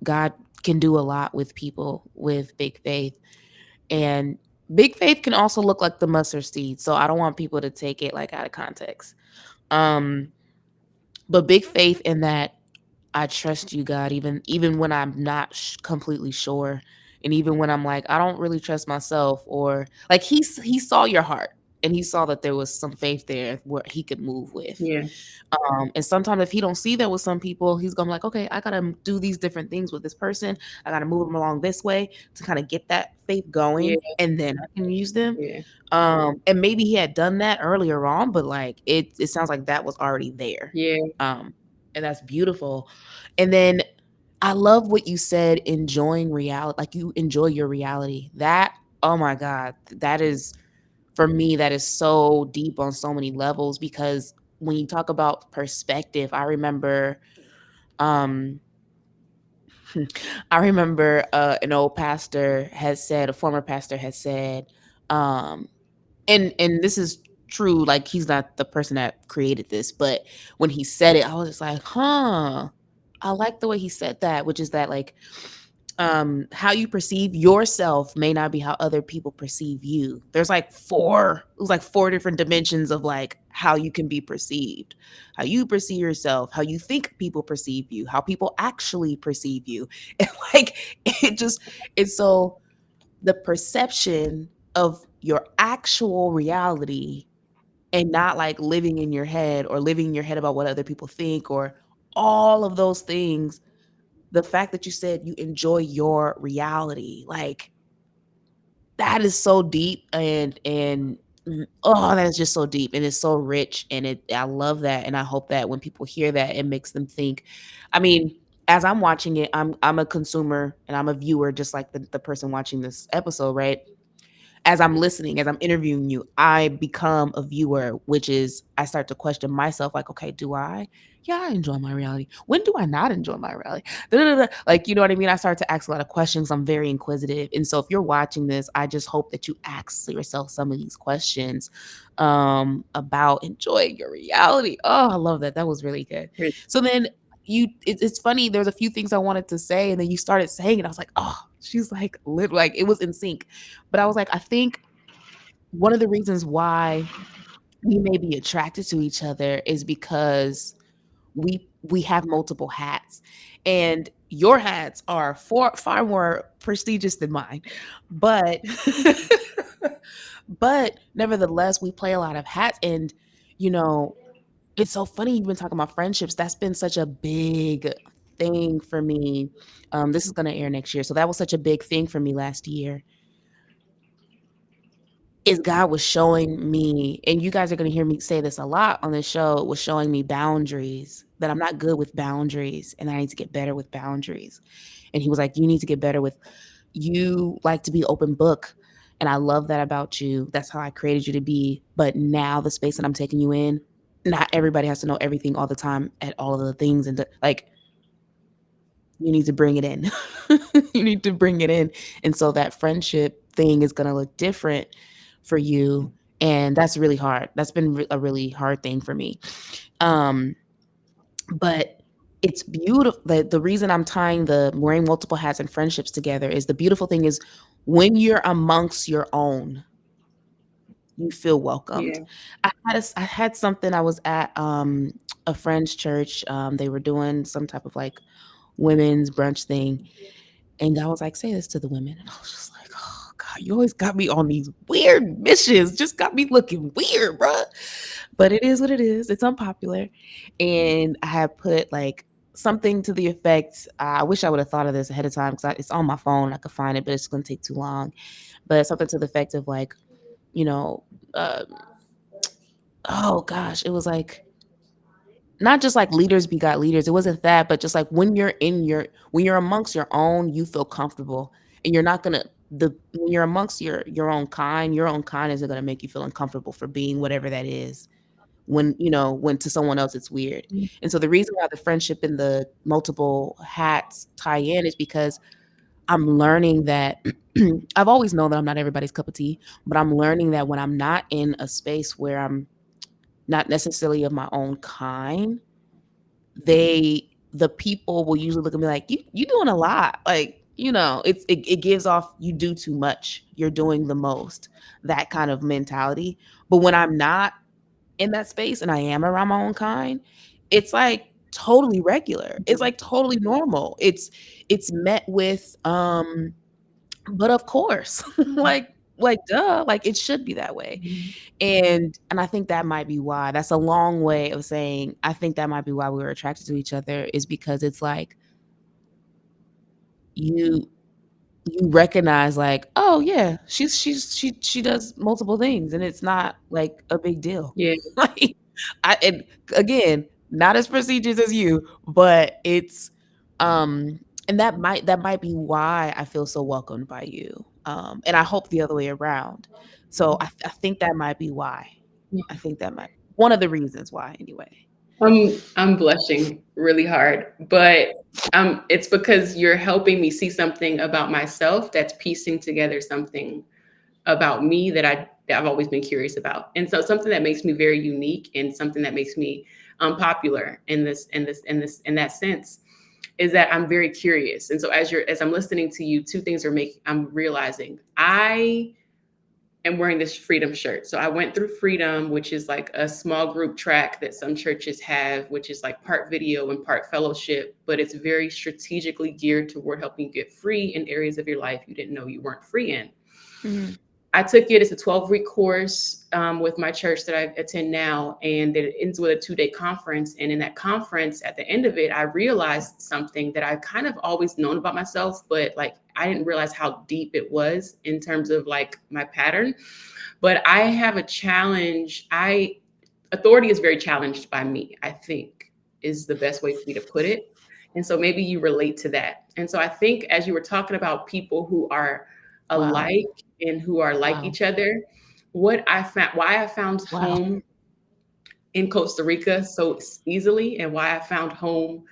God can do a lot with people with big faith. And big faith can also look like the mustard seed. So I don't want people to take it like out of context. Um, but big faith in that I trust you, God, even when I'm not completely sure, and even when I'm like I don't really trust myself, or like he saw your heart and he saw that there was some faith there where he could move with. Yeah. And sometimes if he don't see that with some people, he's gonna be like, okay, I gotta do these different things with this person. I gotta move them along this way to kind of get that faith Yeah. going, and then I can use them. Yeah. And maybe he had done that earlier on, but like it sounds like that was already there. Yeah. Um, and that's beautiful. And then I love what you said, enjoying reality, like you enjoy your reality. That, oh my God, that is for me, that is so deep on so many levels because when you talk about perspective, I remember um I remember an old pastor has said, a former pastor has said, um, and this is true, like he's not the person that created this, but when he said it, I was just like, huh. I like the way he said that, which is that like how you perceive yourself may not be how other people perceive you. There's like it was like four different dimensions of like how you can be perceived. How you perceive yourself, how you think people perceive you, how people actually perceive you. And like it just it's so the perception of your actual reality and not like living in your head or living in your head about what other people think or all of those things. The fact that you said you enjoy your reality, like that is so deep oh, that is just so deep and it's so rich and I love that and I hope that when people hear that it makes them think. I mean, as I'm watching it, I'm a consumer and I'm a viewer just like the person watching this episode, right? As I'm listening, as I'm interviewing you, I become a viewer, which is I start to question myself, like, okay, do I? Yeah, I enjoy my reality. When do I not enjoy my reality? Da, da, da, da. Like, you know what I mean? I start to ask a lot of questions. I'm very inquisitive. And so if you're watching this, I just hope that you ask yourself some of these questions about enjoying your reality. Oh, I love that. That was really good. Great. So then it's funny, there's a few things I wanted to say, and then you started saying it. I was like, oh, she's like like it was in sync. But I was like, I think one of the reasons why we may be attracted to each other is because we have multiple hats, and your hats are far more prestigious than mine. But but nevertheless, we play a lot of hats, and you know, it's so funny you've been talking about friendships. That's been such a big thing for me. This is gonna air next year, so that was such a big thing for me last year. Is God was showing me, and you guys are gonna hear me say this a lot on this show, was showing me boundaries, that I'm not good with boundaries and I need to get better with boundaries. And he was like, you need to get better with you like to be open book. And I love that about you. That's how I created you to be. But now the space that I'm taking you in, not everybody has to know everything all the time at all of the things. And like you need to bring it in. You need to bring it in. And so that friendship thing is going to look different for you. And that's really hard. That's been a really hard thing for me. Um, but it's beautiful. The reason I'm tying the wearing multiple hats and friendships together is the beautiful thing is when you're amongst your own, you feel welcomed. Yeah. I had something. I was at a friend's church. They were doing some type of like women's brunch thing, and I was like, "Say this to the women," and I was just like, "Oh God, you always got me on these weird missions. Just got me looking weird, bruh." But it is what it is. It's unpopular, and I had put like something to the effect. I wish I would have thought of this ahead of time because it's on my phone. I could find it, but it's going to take too long. But something to the effect of like, you know, um, oh gosh, it was like not just like leaders begot leaders. It wasn't that, but just like when you're amongst your own, you feel comfortable, and you're not gonna the when you're amongst your own kind isn't gonna make you feel uncomfortable for being whatever that is. When when to someone else it's weird. And so the reason why the friendship and the multiple hats tie in is because I'm learning that I've always known that I'm not everybody's cup of tea, but I'm learning that when I'm not in a space where I'm not necessarily of my own kind, the people will usually look at me like, you doing a lot. Like, it gives off you do too much. You're doing the most. That kind of mentality. But when I'm not in that space and I am around my own kind, it's like totally regular. It's like totally normal. It's met with but of course. like duh, like it should be that way. And I think that might be why. That's a long way of saying I think that might be why we were attracted to each other is because it's like you you recognize like, "Oh, yeah, she does multiple things, and it's not, like, a big deal." Yeah. Like, and again, not as prestigious as you, but it's, and that might be why I feel so welcomed by you, and I hope the other way around. So I think that might be why. I think that might one of the reasons why anyway. I'm blushing really hard, but it's because you're helping me see something about myself that's piecing together something about me that I've always been curious about. And so something that makes me very unique and something that makes me unpopular in that sense is that I'm very curious. And so as I'm listening to you, two things I'm realizing. I am wearing this freedom shirt. So I went through Freedom, which is like a small group track that some churches have, which is like part video and part fellowship, but it's very strategically geared toward helping you get free in areas of your life you didn't know you weren't free in. Mhm. I took it as a 12-week course with my church that I attend now, and it ends with a 2-day conference. And in that conference, at the end of it, I realized something that I kind of always known about myself, but like I didn't realize how deep it was in terms of like my pattern. But I have a challenge. I Authority is very challenged by me, I think, is the best way for me to put it. And so maybe you relate to that. And so I think as you were talking about people who are Wow. alike and who are like Wow. each other, why I found Wow. home in Costa Rica so easily and why I found home,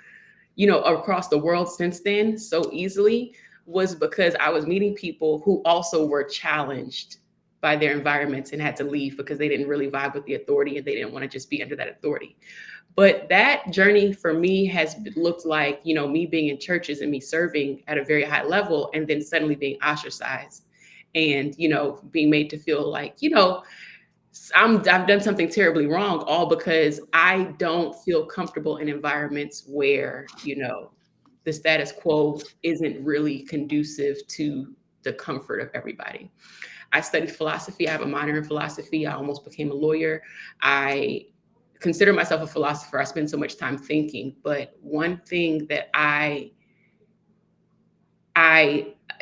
across the world since then so easily was because I was meeting people who also were challenged by their environments and had to leave because they didn't really vibe with the authority and they didn't want to just be under that authority. But that journey for me has looked like, me being in churches and me serving at a very high level and then suddenly being ostracized and, being made to feel like, I've done something terribly wrong, all because I don't feel comfortable in environments where, the status quo isn't really conducive to the comfort of everybody. I studied philosophy. I have a minor in philosophy. I almost became a lawyer. I consider myself a philosopher. I spend so much time thinking. But one thing that I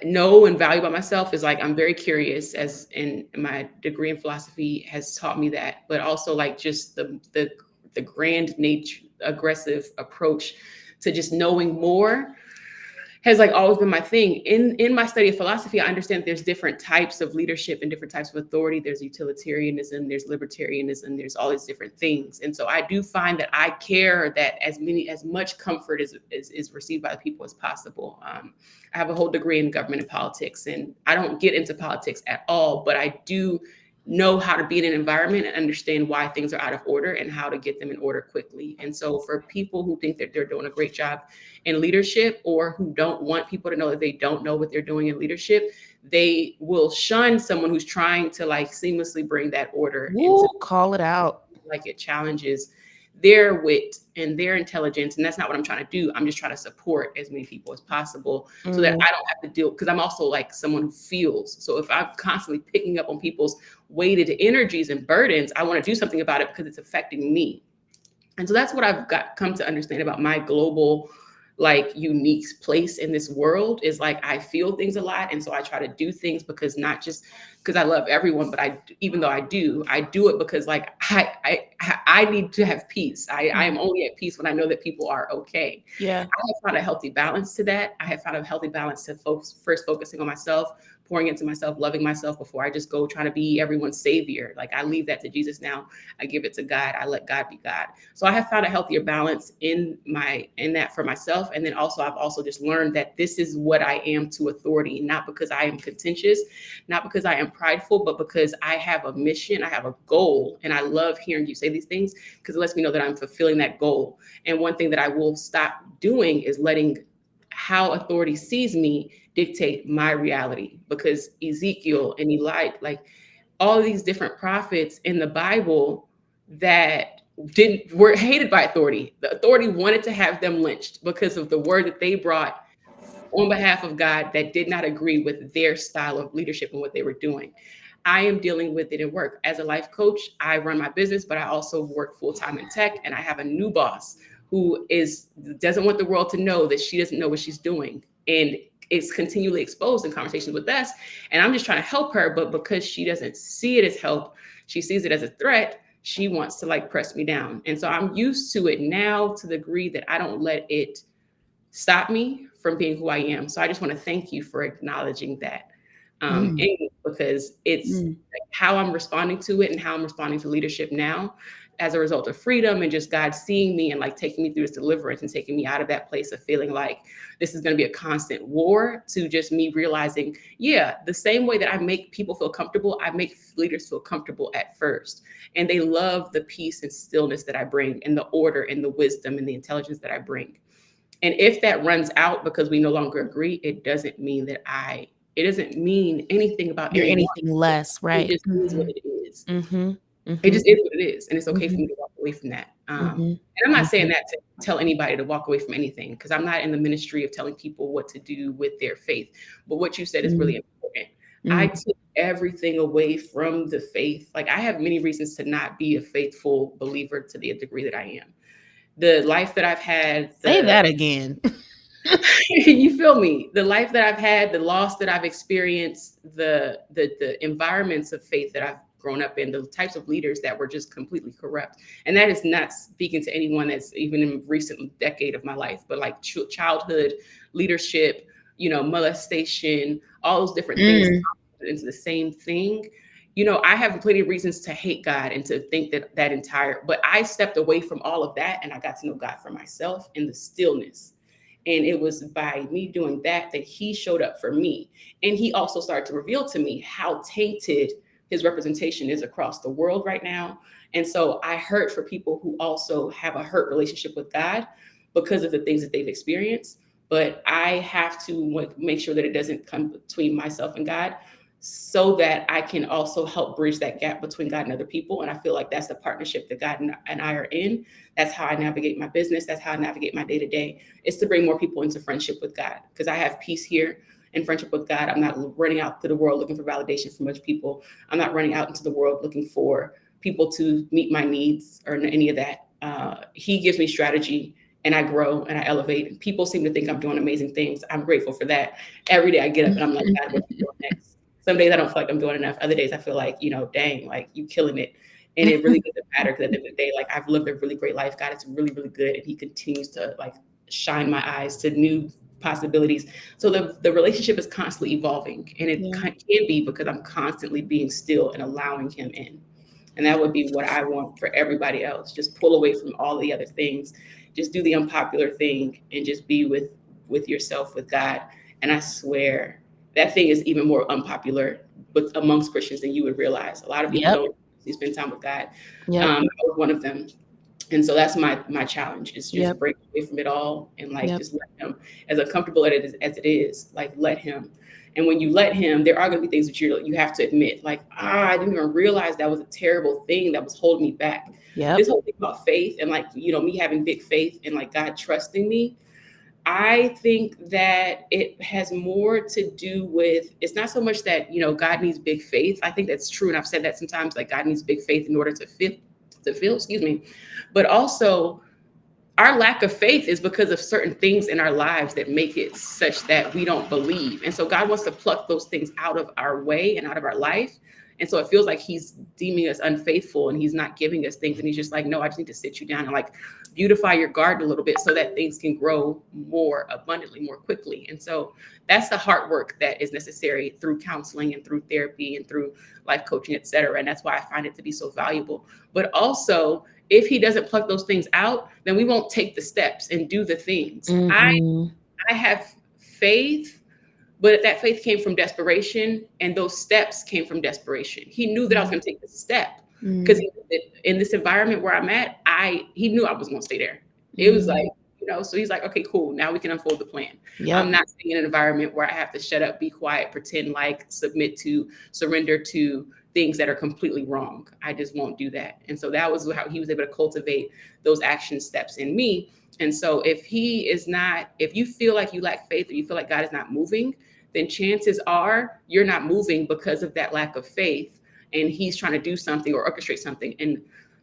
know and value about myself is like I'm very curious, as in my degree in philosophy has taught me that, but also like just the grand nature aggressive approach to just knowing more has like always been my thing. In my study of philosophy, I understand there's different types of leadership and different types of authority. There's utilitarianism, there's libertarianism, there's all these different things. And so I do find that I care that as much comfort is received by the people as possible. I have a whole degree in government and politics, and I don't get into politics at all, but I do know how to be in an environment and understand why things are out of order and how to get them in order quickly. And so for people who think that they're doing a great job in leadership, or who don't want people to know that they don't know what they're doing in leadership, they will shun someone who's trying to like seamlessly bring that order into, Woo, call it out. like, it challenges their wit and their intelligence. And that's not what I'm trying to do. I'm just trying to support as many people as possible so that Mm, I don't have to deal, because I'm also like someone who feels. So if I'm constantly picking up on people's weighted energies and burdens, I want to do something about it because it's affecting me. And so that's what I've got come to understand about my global, like, unique place in this world, is like I feel things a lot. And so I try to do things because, not just because I love everyone, but even though I do it because, like, I need to have peace. I mm. am only at peace when I know that people are okay. Yeah. I have found a healthy balance to that. I have found a healthy balance to folks first focusing on myself, pouring into myself, loving myself before I just go trying to be everyone's savior. Like, I leave that to Jesus now. I give it to God. I let God be God. So I have found a healthier balance in that for myself. And then also I've also just learned that this is what I am to authority, not because I am contentious, not because I am prideful, but because I have a mission, I have a goal. And I love hearing you say these things because it lets me know that I'm fulfilling that goal. And one thing that I will stop doing is letting how authority sees me dictate my reality, because Ezekiel and Eli, like, all these different prophets in the Bible that didn't were hated by authority. The authority wanted to have them lynched because of the word that they brought on behalf of God that did not agree with their style of leadership and what they were doing. I am dealing with it in work. As a life coach, I run my business, but I also work full time in tech, and I have a new boss who doesn't want the world to know that she doesn't know what she's doing, and is continually exposed in conversations with us. And I'm just trying to help her, but because she doesn't see it as help, she sees it as a threat. She wants to, like, press me down. And so I'm used to it now, to the degree that I don't let it stop me from being who I am. So I just want to thank you for acknowledging that. Mm, And because it's mm. like how I'm responding to it and how I'm responding to leadership now, as a result of freedom and just God seeing me and, like, taking me through this deliverance and taking me out of that place of feeling like this is going to be a constant war, to just me realizing, yeah, the same way that I make people feel comfortable, I make leaders feel comfortable at first. And they love the peace and stillness that I bring, and the order and the wisdom and the intelligence that I bring. And if that runs out because we no longer agree, it doesn't mean anything about You're anyone. anything less, It right? just is what it is. Mhm. It Mhm. just is what it is. And it's okay for Mhm. me to walk away from that. Mhm. And I'm not saying Mhm. that to tell anybody to walk away from anything, because I'm not in the ministry of telling people what to do with their faith. But what you said is really Mm, important. I mm. took everything away from the faith. Like, I have many reasons to not be a faithful believer to the degree that I am. The life that I've had, Say that again. you feel me? The life that I've had, the loss that I've experienced, the environments of faith that I've grown up in, the types of leaders that were just completely corrupt. And that is not speaking to anyone that's even in recent decade of my life, but like childhood leadership, molestation, all those different things Mm. into the same thing. I have plenty of reasons to hate God and to think but I stepped away from all of that, and I got to know God for myself in the stillness. And it was by me doing that he showed up for me. And he also started to reveal to me how tainted his representation is across the world right now. And so I hurt for people who also have a hurt relationship with God because of the things that they've experienced. But I have to make sure that it doesn't come between myself and God, so that I can also help bridge that gap between God and other people. And I feel like that's the partnership that God and I are in. That's how I navigate my business. That's how I navigate my day to day, is to bring more people into friendship with God, because I have peace here in friendship with God. I'm not running out to the world looking for validation from other people. I'm not running out into the world looking for people to meet my needs or any of that. He gives me strategy, and I grow and I elevate. And people seem to think I'm doing amazing things. I'm grateful for that. Every day I get up and I'm like, God, what are you doing next? Some days I don't feel like I'm doing enough. Other days I feel like, dang, like, you killing it. And it really doesn't matter, because at the end of the day, like, I've lived a really great life. God is really, really good. And he continues to, like, shine my eyes to new possibilities. So the relationship is constantly evolving, and it Yeah. can be because I'm constantly being still and allowing him in. And that would be what I want for everybody else. Just pull away from all the other things. Just do the unpopular thing and just be with yourself, with God. And I swear that thing is even more unpopular with amongst Christians than you would realize. A lot of people Yep. don't spend time with God. Yep. I was one of them. And so that's my challenge is just Yep. break away from it all and like Yep. just let him, as uncomfortable as it is, like let him. And when you let him, there are going to be things that you have to admit, like, I didn't even realize that was a terrible thing that was holding me back. This Yep. whole thing about faith and like, me having big faith and like God trusting me, I think that it has more to do with, it's not so much that, God needs big faith. I think that's true. And I've said that sometimes, like God needs big faith in order to feel, excuse me. But also our lack of faith is because of certain things in our lives that make it such that we don't believe. And so God wants to pluck those things out of our way and out of our life. And so it feels like he's deeming us unfaithful and he's not giving us things. And he's just like, no, I just need to sit you down and like beautify your garden a little bit so that things can grow more abundantly, more quickly. And so that's the hard work that is necessary through counseling and through therapy and through life coaching, et cetera. And that's why I find it to be so valuable. But also, if he doesn't pluck those things out, then we won't take the steps and do the things. Mm-mm. I have faith, but that faith came from desperation, and those steps came from desperation. He knew that I was going to take this step because Mm. in this environment where I'm at, he knew I was going to stay there. It was like, Mm. so he's like, okay, cool. Now we can unfold the plan. I'm Yep. not staying in an environment where I have to shut up, be quiet, pretend like, submit to, surrender to things that are completely wrong. I just won't do that. And so that was how he was able to cultivate those action steps in me. And so if you feel like you lack faith or you feel like God is not moving, then chances are you're not moving because of that lack of faith. And he's trying to do something or orchestrate something. And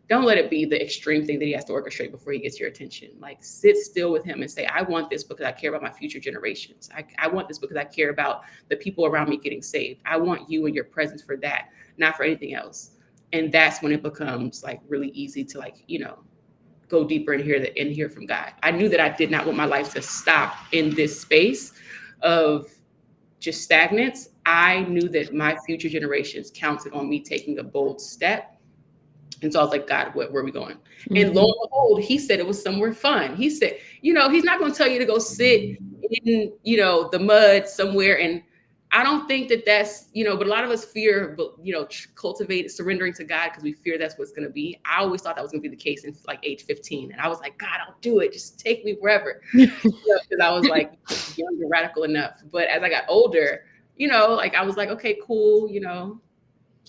don't let it be the extreme thing that he has to orchestrate before he gets your attention. Like sit still with him and say, I want this because I care about my future generations. I want this because I care about the people around me getting saved. I want you and your presence for that, not for anything else. And that's when it becomes like really easy to like, go deeper and hear from God. I knew that I did not want my life to stop in this space of just stagnance. I knew that my future generations counted on me taking a bold step. And so I was like, God, where are we going? And lo Mhm. and behold, he said it was somewhere fun. He said, he's not going to tell you to go sit in, the mud somewhere. And I don't think that that's, but a lot of us fear, cultivate surrendering to God because we fear that's what's going to be. I always thought that was going to be the case in like age 15. And I was like, God, I'll do it. Just take me wherever. Because I was like young and radical enough. But as I got older, like I was like, okay, cool,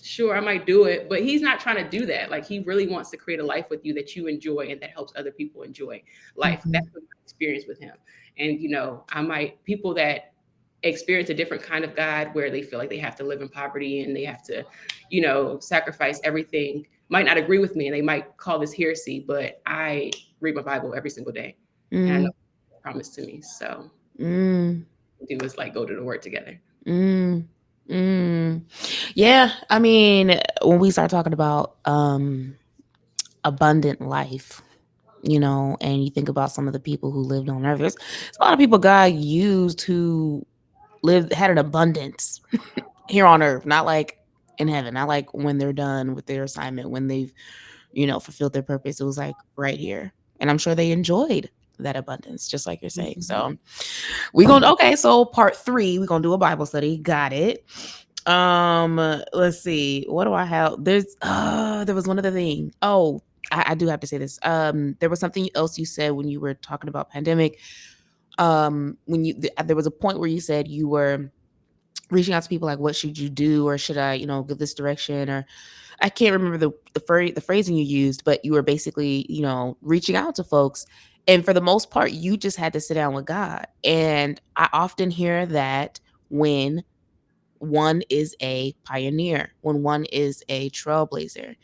sure, I might do it, but he's not trying to do that. Like he really wants to create a life with you that you enjoy and that helps other people enjoy life. That's Mhm. what my experience with him. And I might people that experience a different kind of God where they feel like they have to live in poverty and they have to, sacrifice everything, might not agree with me and they might call this heresy, but I read my Bible every single day. And I know Mm. it's promised to me. So Mm. do is like go to the word together. Mm. Mm. Yeah, I mean, when we start talking about abundant life, and you think about some of the people who lived on earth, there's a lot of people God used who had an abundance here on earth, not like in heaven, not like when they're done with their assignment, when they've, fulfilled their purpose. It was like right here. And I'm sure they enjoyed that abundance, just like you're saying. Mhm. So okay, so part 3, we're gonna do a Bible study. Got it. Let's see. What do I have? There was one other thing. Oh, I do have to say this. There was something else you said when you were talking about pandemic. When there was a point where you said you were reaching out to people like, what should you do, or should I, give this direction, or I can't remember the phrasing you used, but you were basically, reaching out to folks, and for the most part you just had to sit down with God. And I often hear that when one is a pioneer, when one is a trailblazer.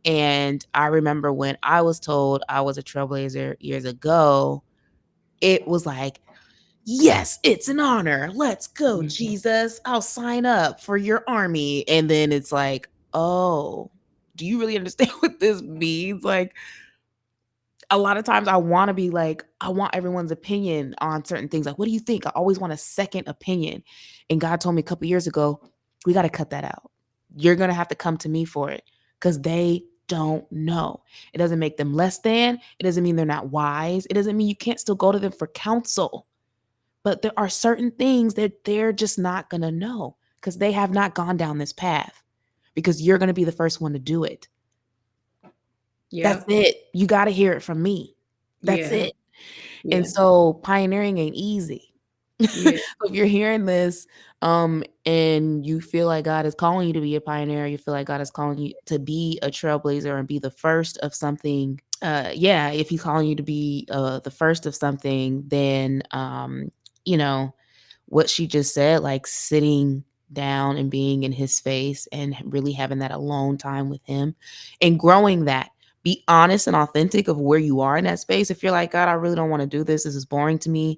And I remember when I was told I was a trailblazer years ago, it was like, yes, it's an honor. Let's go, Mhm. Jesus. I'll sign up for your army. And then it's like, oh, do you really understand what this means? Like, a lot of times I want to be like, I want everyone's opinion on certain things. Like, what do you think? I always want a second opinion. And God told me a couple years ago, we got to cut that out. You're going to have to come to me for it because they don't know. It doesn't make them less than. It doesn't mean they're not wise. It doesn't mean you can't still go to them for counsel, But there are certain things that they're just not going to know because they have not gone down this path, because you're going to be the first one to do it. That's Yep. it. You got to hear it from me. That's Yeah. it. And Yeah. so pioneering ain't easy. Yeah. So if you're hearing this, and you feel like God is calling you to be a pioneer, you feel like God is calling you to be a trailblazer and be the first of something. Yeah, if he's calling you to be the first of something, then you know what she just said, like sitting down and being in his face and really having that alone time with him and growing that. Be honest and authentic of where you are in that space. If you're like, God, I really don't want to do this. This is boring to me.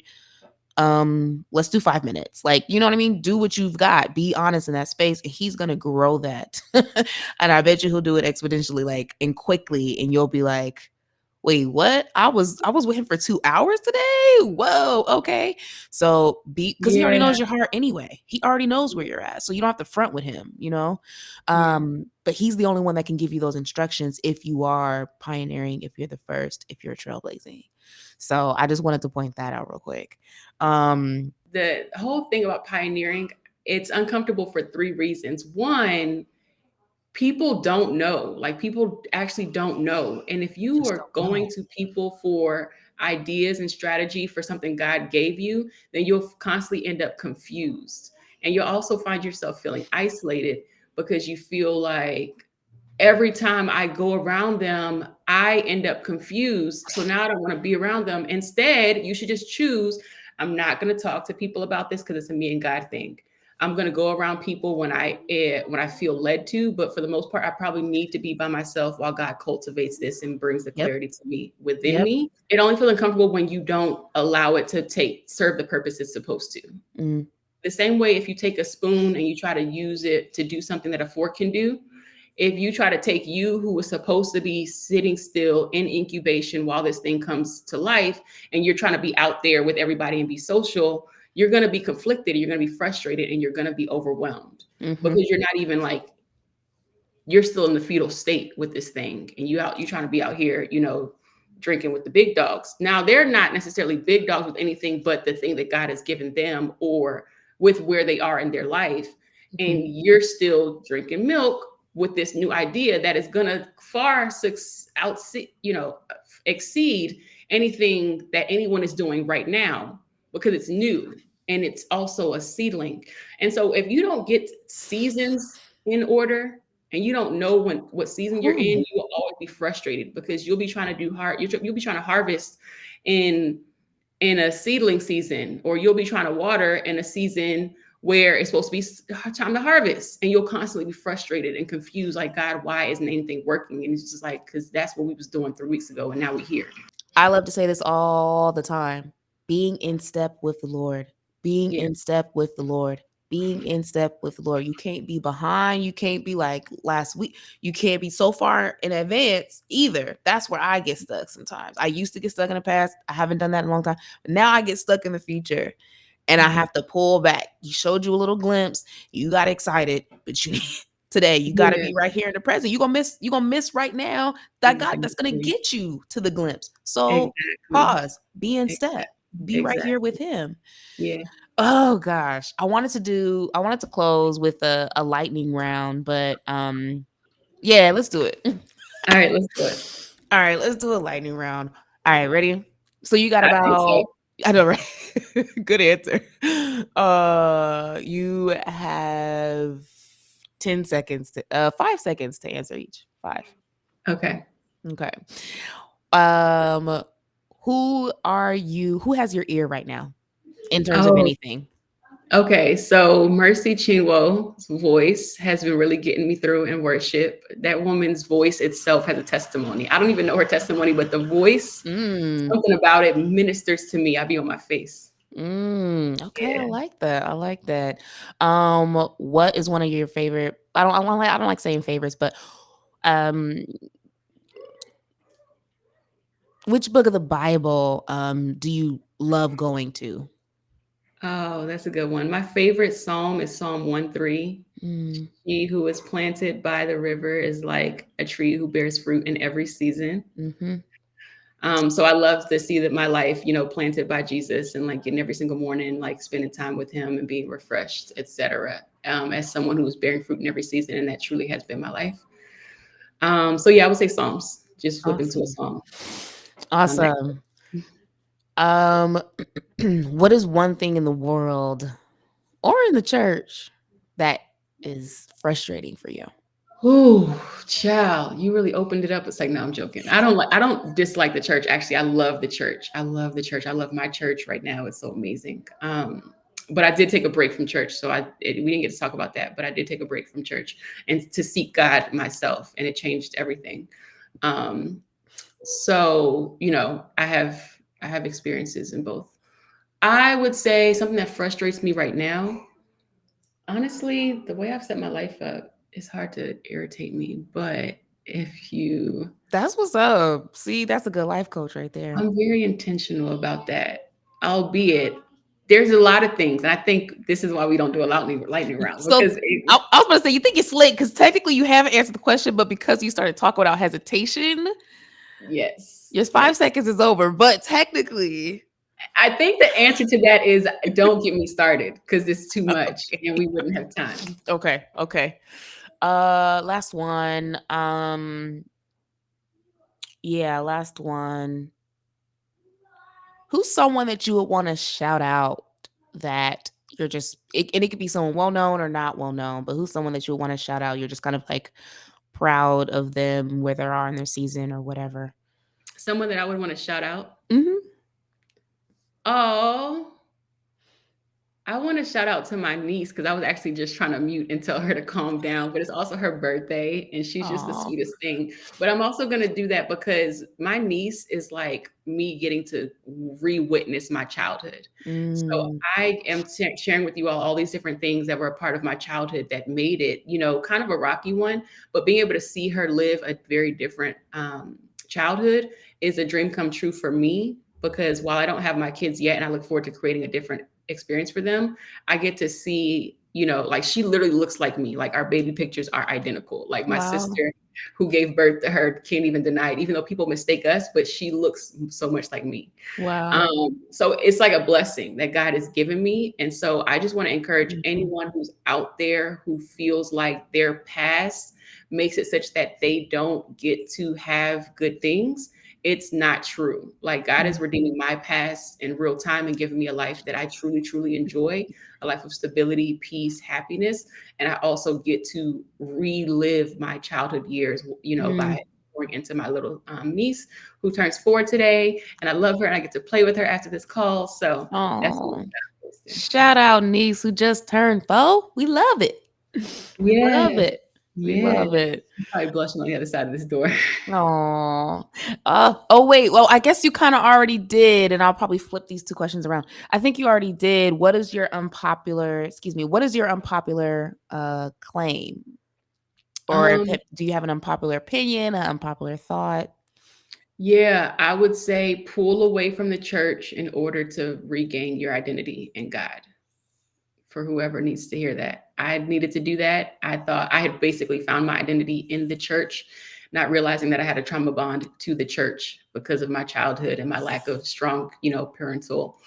Let's do 5 minutes. Like, you know what I mean? Do what you've got. Be honest in that space. And he's gonna grow that. And I bet you he'll do it exponentially, like and quickly. And you'll be like, wait, what? I was with him for 2 hours today. Whoa, okay. So be, because he already Yeah. knows your heart anyway. He already knows where you're at. So you don't have to front with him. Yeah. But he's the only one that can give you those instructions if you are pioneering, if you're the first, if you're trailblazing. So I just wanted to point that out real quick. The whole thing about pioneering, it's uncomfortable for three reasons. One, people don't know. Like people actually don't know. And if you Just are don't going know. to people for ideas and strategy for something God gave you, then you'll constantly end up confused. And you'll also find yourself feeling isolated because you feel like every time I go around them, I end up confused. So now I don't want to be around them. Instead, you should just choose, I'm not going to talk to people about this because it's a me and God thing. I'm going to go around people when I feel led to, but for the most part, I probably need to be by myself while God cultivates this and brings the Yep. clarity to me within Yep. me. It only feels uncomfortable when you don't allow it to take serve the purpose it's supposed to. Mm, The same way if you take a spoon and you try to use it to do something that a fork can do, if you try to take you who was supposed to be sitting still in incubation while this thing comes to life and you're trying to be out there with everybody and be social, you're going to be conflicted, you're going to be frustrated, and you're going to be overwhelmed mm-hmm. because you're not even like you're still in the fetal state with this thing and you trying to be out here, drinking with the big dogs. Now they're not necessarily big dogs with anything but the thing that God has given them or with where they are in their life. Mm-hmm. And you're still drinking milk with this new idea that is going to far exceed anything that anyone is doing right now because it's new and it's also a seedling. And so if you don't get seasons in order and you don't know what season you're in, Ooh. you will always be frustrated because you'll be trying to you'll be trying to harvest in a seedling season, or you'll be trying to water in a season where it's supposed to be time to harvest, and you'll constantly be frustrated and confused, like, God, why isn't anything working? And it's just like, because that's what we was doing 3 weeks ago, and now we're here. I love to say this all the time. Being in step with the Lord. Being Yeah. in step with the Lord. Being in step with the Lord. You can't be behind. You can't be like last week. You can't be so far in advance either. That's where I get stuck sometimes. I used to get stuck in the past. I haven't done that in a long time. But now I get stuck in the future and I Mhm. have to pull back. He showed you a little glimpse. You got excited, but you today you got to Yeah. be right here in the present. You gonna miss right now that God that's gonna Exactly. get you to the glimpse. So Exactly. pause, be in step, Exactly. be right here with Exactly. him. Yeah. Oh gosh, I wanted to close with a lightning round, but yeah, let's do it. All right, let's do it. All right, let's do a lightning round. All right, ready? So you got I think so. about, I know, right? Good answer. You have 10 seconds to 5 seconds to answer each. 5. Okay. Okay. Um who has your ear right now in terms of Oh, anything? okay, so Mercy Chinwo's voice has been really getting me through in worship. That woman's voice itself has a testimony. I don't even know her testimony, but the voice, Mm. something about it ministers to me. I be on my face. Okay, I Yeah. like that. I like that. What is one of your favorite, I don't like saying favorites, but um which book of the Bible do you love going to? Oh, that's a good one. My favorite psalm is Psalm 1:3. Mm, He who is planted by the river is like a tree who bears fruit in every season. mhm. So I love to see that my life, planted by Jesus and like getting every single morning, like spending time with him and being refreshed, etc. As someone who's bearing fruit in every season, and that truly has been my life. So yeah, I would say Psalms. Just flip into a Awesome. psalm. Next. Awesome. Um, what is one thing in the world or in the church that is frustrating for you? Ooh, child, you really opened it up. It's like, no, I'm joking. I don't dislike the church. Actually, I love the church. I love the church. I love my church right now. It's so amazing. But I did take a break from church. So we didn't get to talk about that, but I did take a break from church and to seek God myself, and it changed everything. Um, so, I have experiences in both. I would say something that frustrates me right now. Honestly, the way I've set my life up, it's hard to irritate me. But if you, That's what's up. See, that's a good life coach right there. I'm very intentional about that, albeit there's a lot of things. And I think this is why we don't do a lightning round So because I was going to say, you think it's slick because technically you haven't answered the question, but because you started talking without hesitation, yes, your yes. 5 seconds is over. But technically, I think the answer to that is don't get me started because it's too much and we wouldn't have time. okay, okay. Last one. Yeah, last one. Who's someone that you would want to shout out that you're just and it could be someone well known or not well known, but who's someone that you would want to shout out? You're just kind of like proud of them where they are in their season or whatever. Someone that I would want to shout out. Mm-hmm. Oh, I want to shout out to my niece because I was actually just trying to mute and tell her to calm down, but it's also her birthday and she's just the Oh. sweetest thing. But I'm also going to do that because my niece is like me getting to re-witness my childhood. So Mm, I am sharing with you all these different things that were a part of my childhood that made it, kind of a rocky one, but being able to see her live a very different childhood is a dream come true for me because while I don't have my kids yet and I look forward to creating a different experience for them, I get to see, like she literally looks like me. Like our baby pictures are identical. Like my wow. sister who gave birth to her can't even deny it, even though people mistake us, but she looks so much like me. Wow. So it's like a blessing that God has given me. And so I just want to encourage Mhm. anyone who's out there who feels like their past makes it such that they don't get to have good things. It's not true. Like God is Mhm. redeeming my past in real time and giving me a life that I truly, truly enjoy, a life of stability, peace, happiness. And I also get to relive my childhood years, by Mm. pouring into my little niece who turns 4 today. And I love her and I get to play with her after this call. So that's what Oh, I'm posting. shout out niece who just turned 4. We love it. We love Yeah. it. We Yeah. love it. I'm probably blushing on the other side of this door. Oh. Oh wait. Well, I guess you kind of already did, and I'll probably flip these two questions around. I think you already did. What is your unpopular claim? Or Um, do you have an unpopular opinion, an unpopular thought? Yeah, I would say pull away from the church in order to regain your identity in God. For whoever needs to hear that, I needed to do that. I thought I had basically found my identity in the church, not realizing that I had a trauma bond to the church because of my childhood and my lack of strong, parental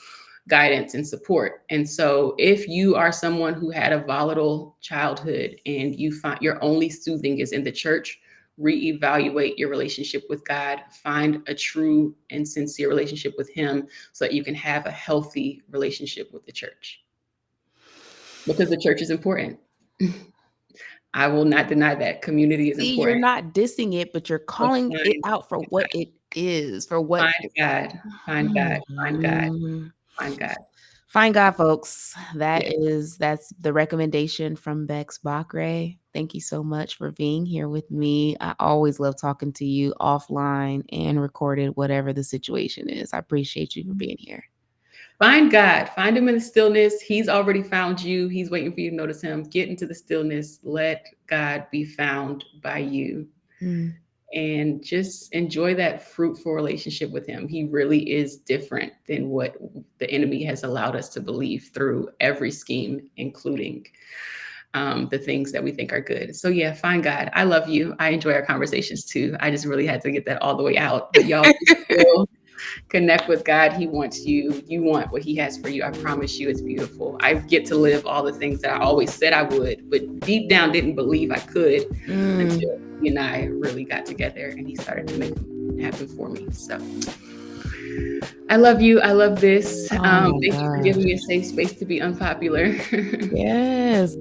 guidance and support. And so if you are someone who had a volatile childhood and you find your only soothing is in the church, reevaluate your relationship with God, find a true and sincere relationship with him so that you can have a healthy relationship with the church because the church is important. I will not deny that community is See, you're important. not dissing it, but you're But calling it out for what it is, for what find God, find God, find God, Mhm. find God. Find God, folks. Yeah. That's the recommendation from Bex Bakre. Thank you so much for being here with me. I always love talking to you offline and recorded, whatever the situation is. I appreciate you for being here. Find God, find him in the stillness. He's already found you. He's waiting for you to notice him. Get into the stillness. Let God be found by you Mm. and just enjoy that fruitful relationship with him. He really is different than what the enemy has allowed us to believe through every scheme, including the things that we think are good. So yeah, find God. I love you. I enjoy our conversations too. I just really had to get that all the way out. But y'all be still, connect with God. He wants you. You want what He has for you. I promise you, it's beautiful. I get to live all the things that I always said I would, but deep down didn't believe I could until He and I really got together and He started to make them happen for me. So I love you. I love this. Oh my Thank you for giving me a gosh. safe space to be unpopular. Yes.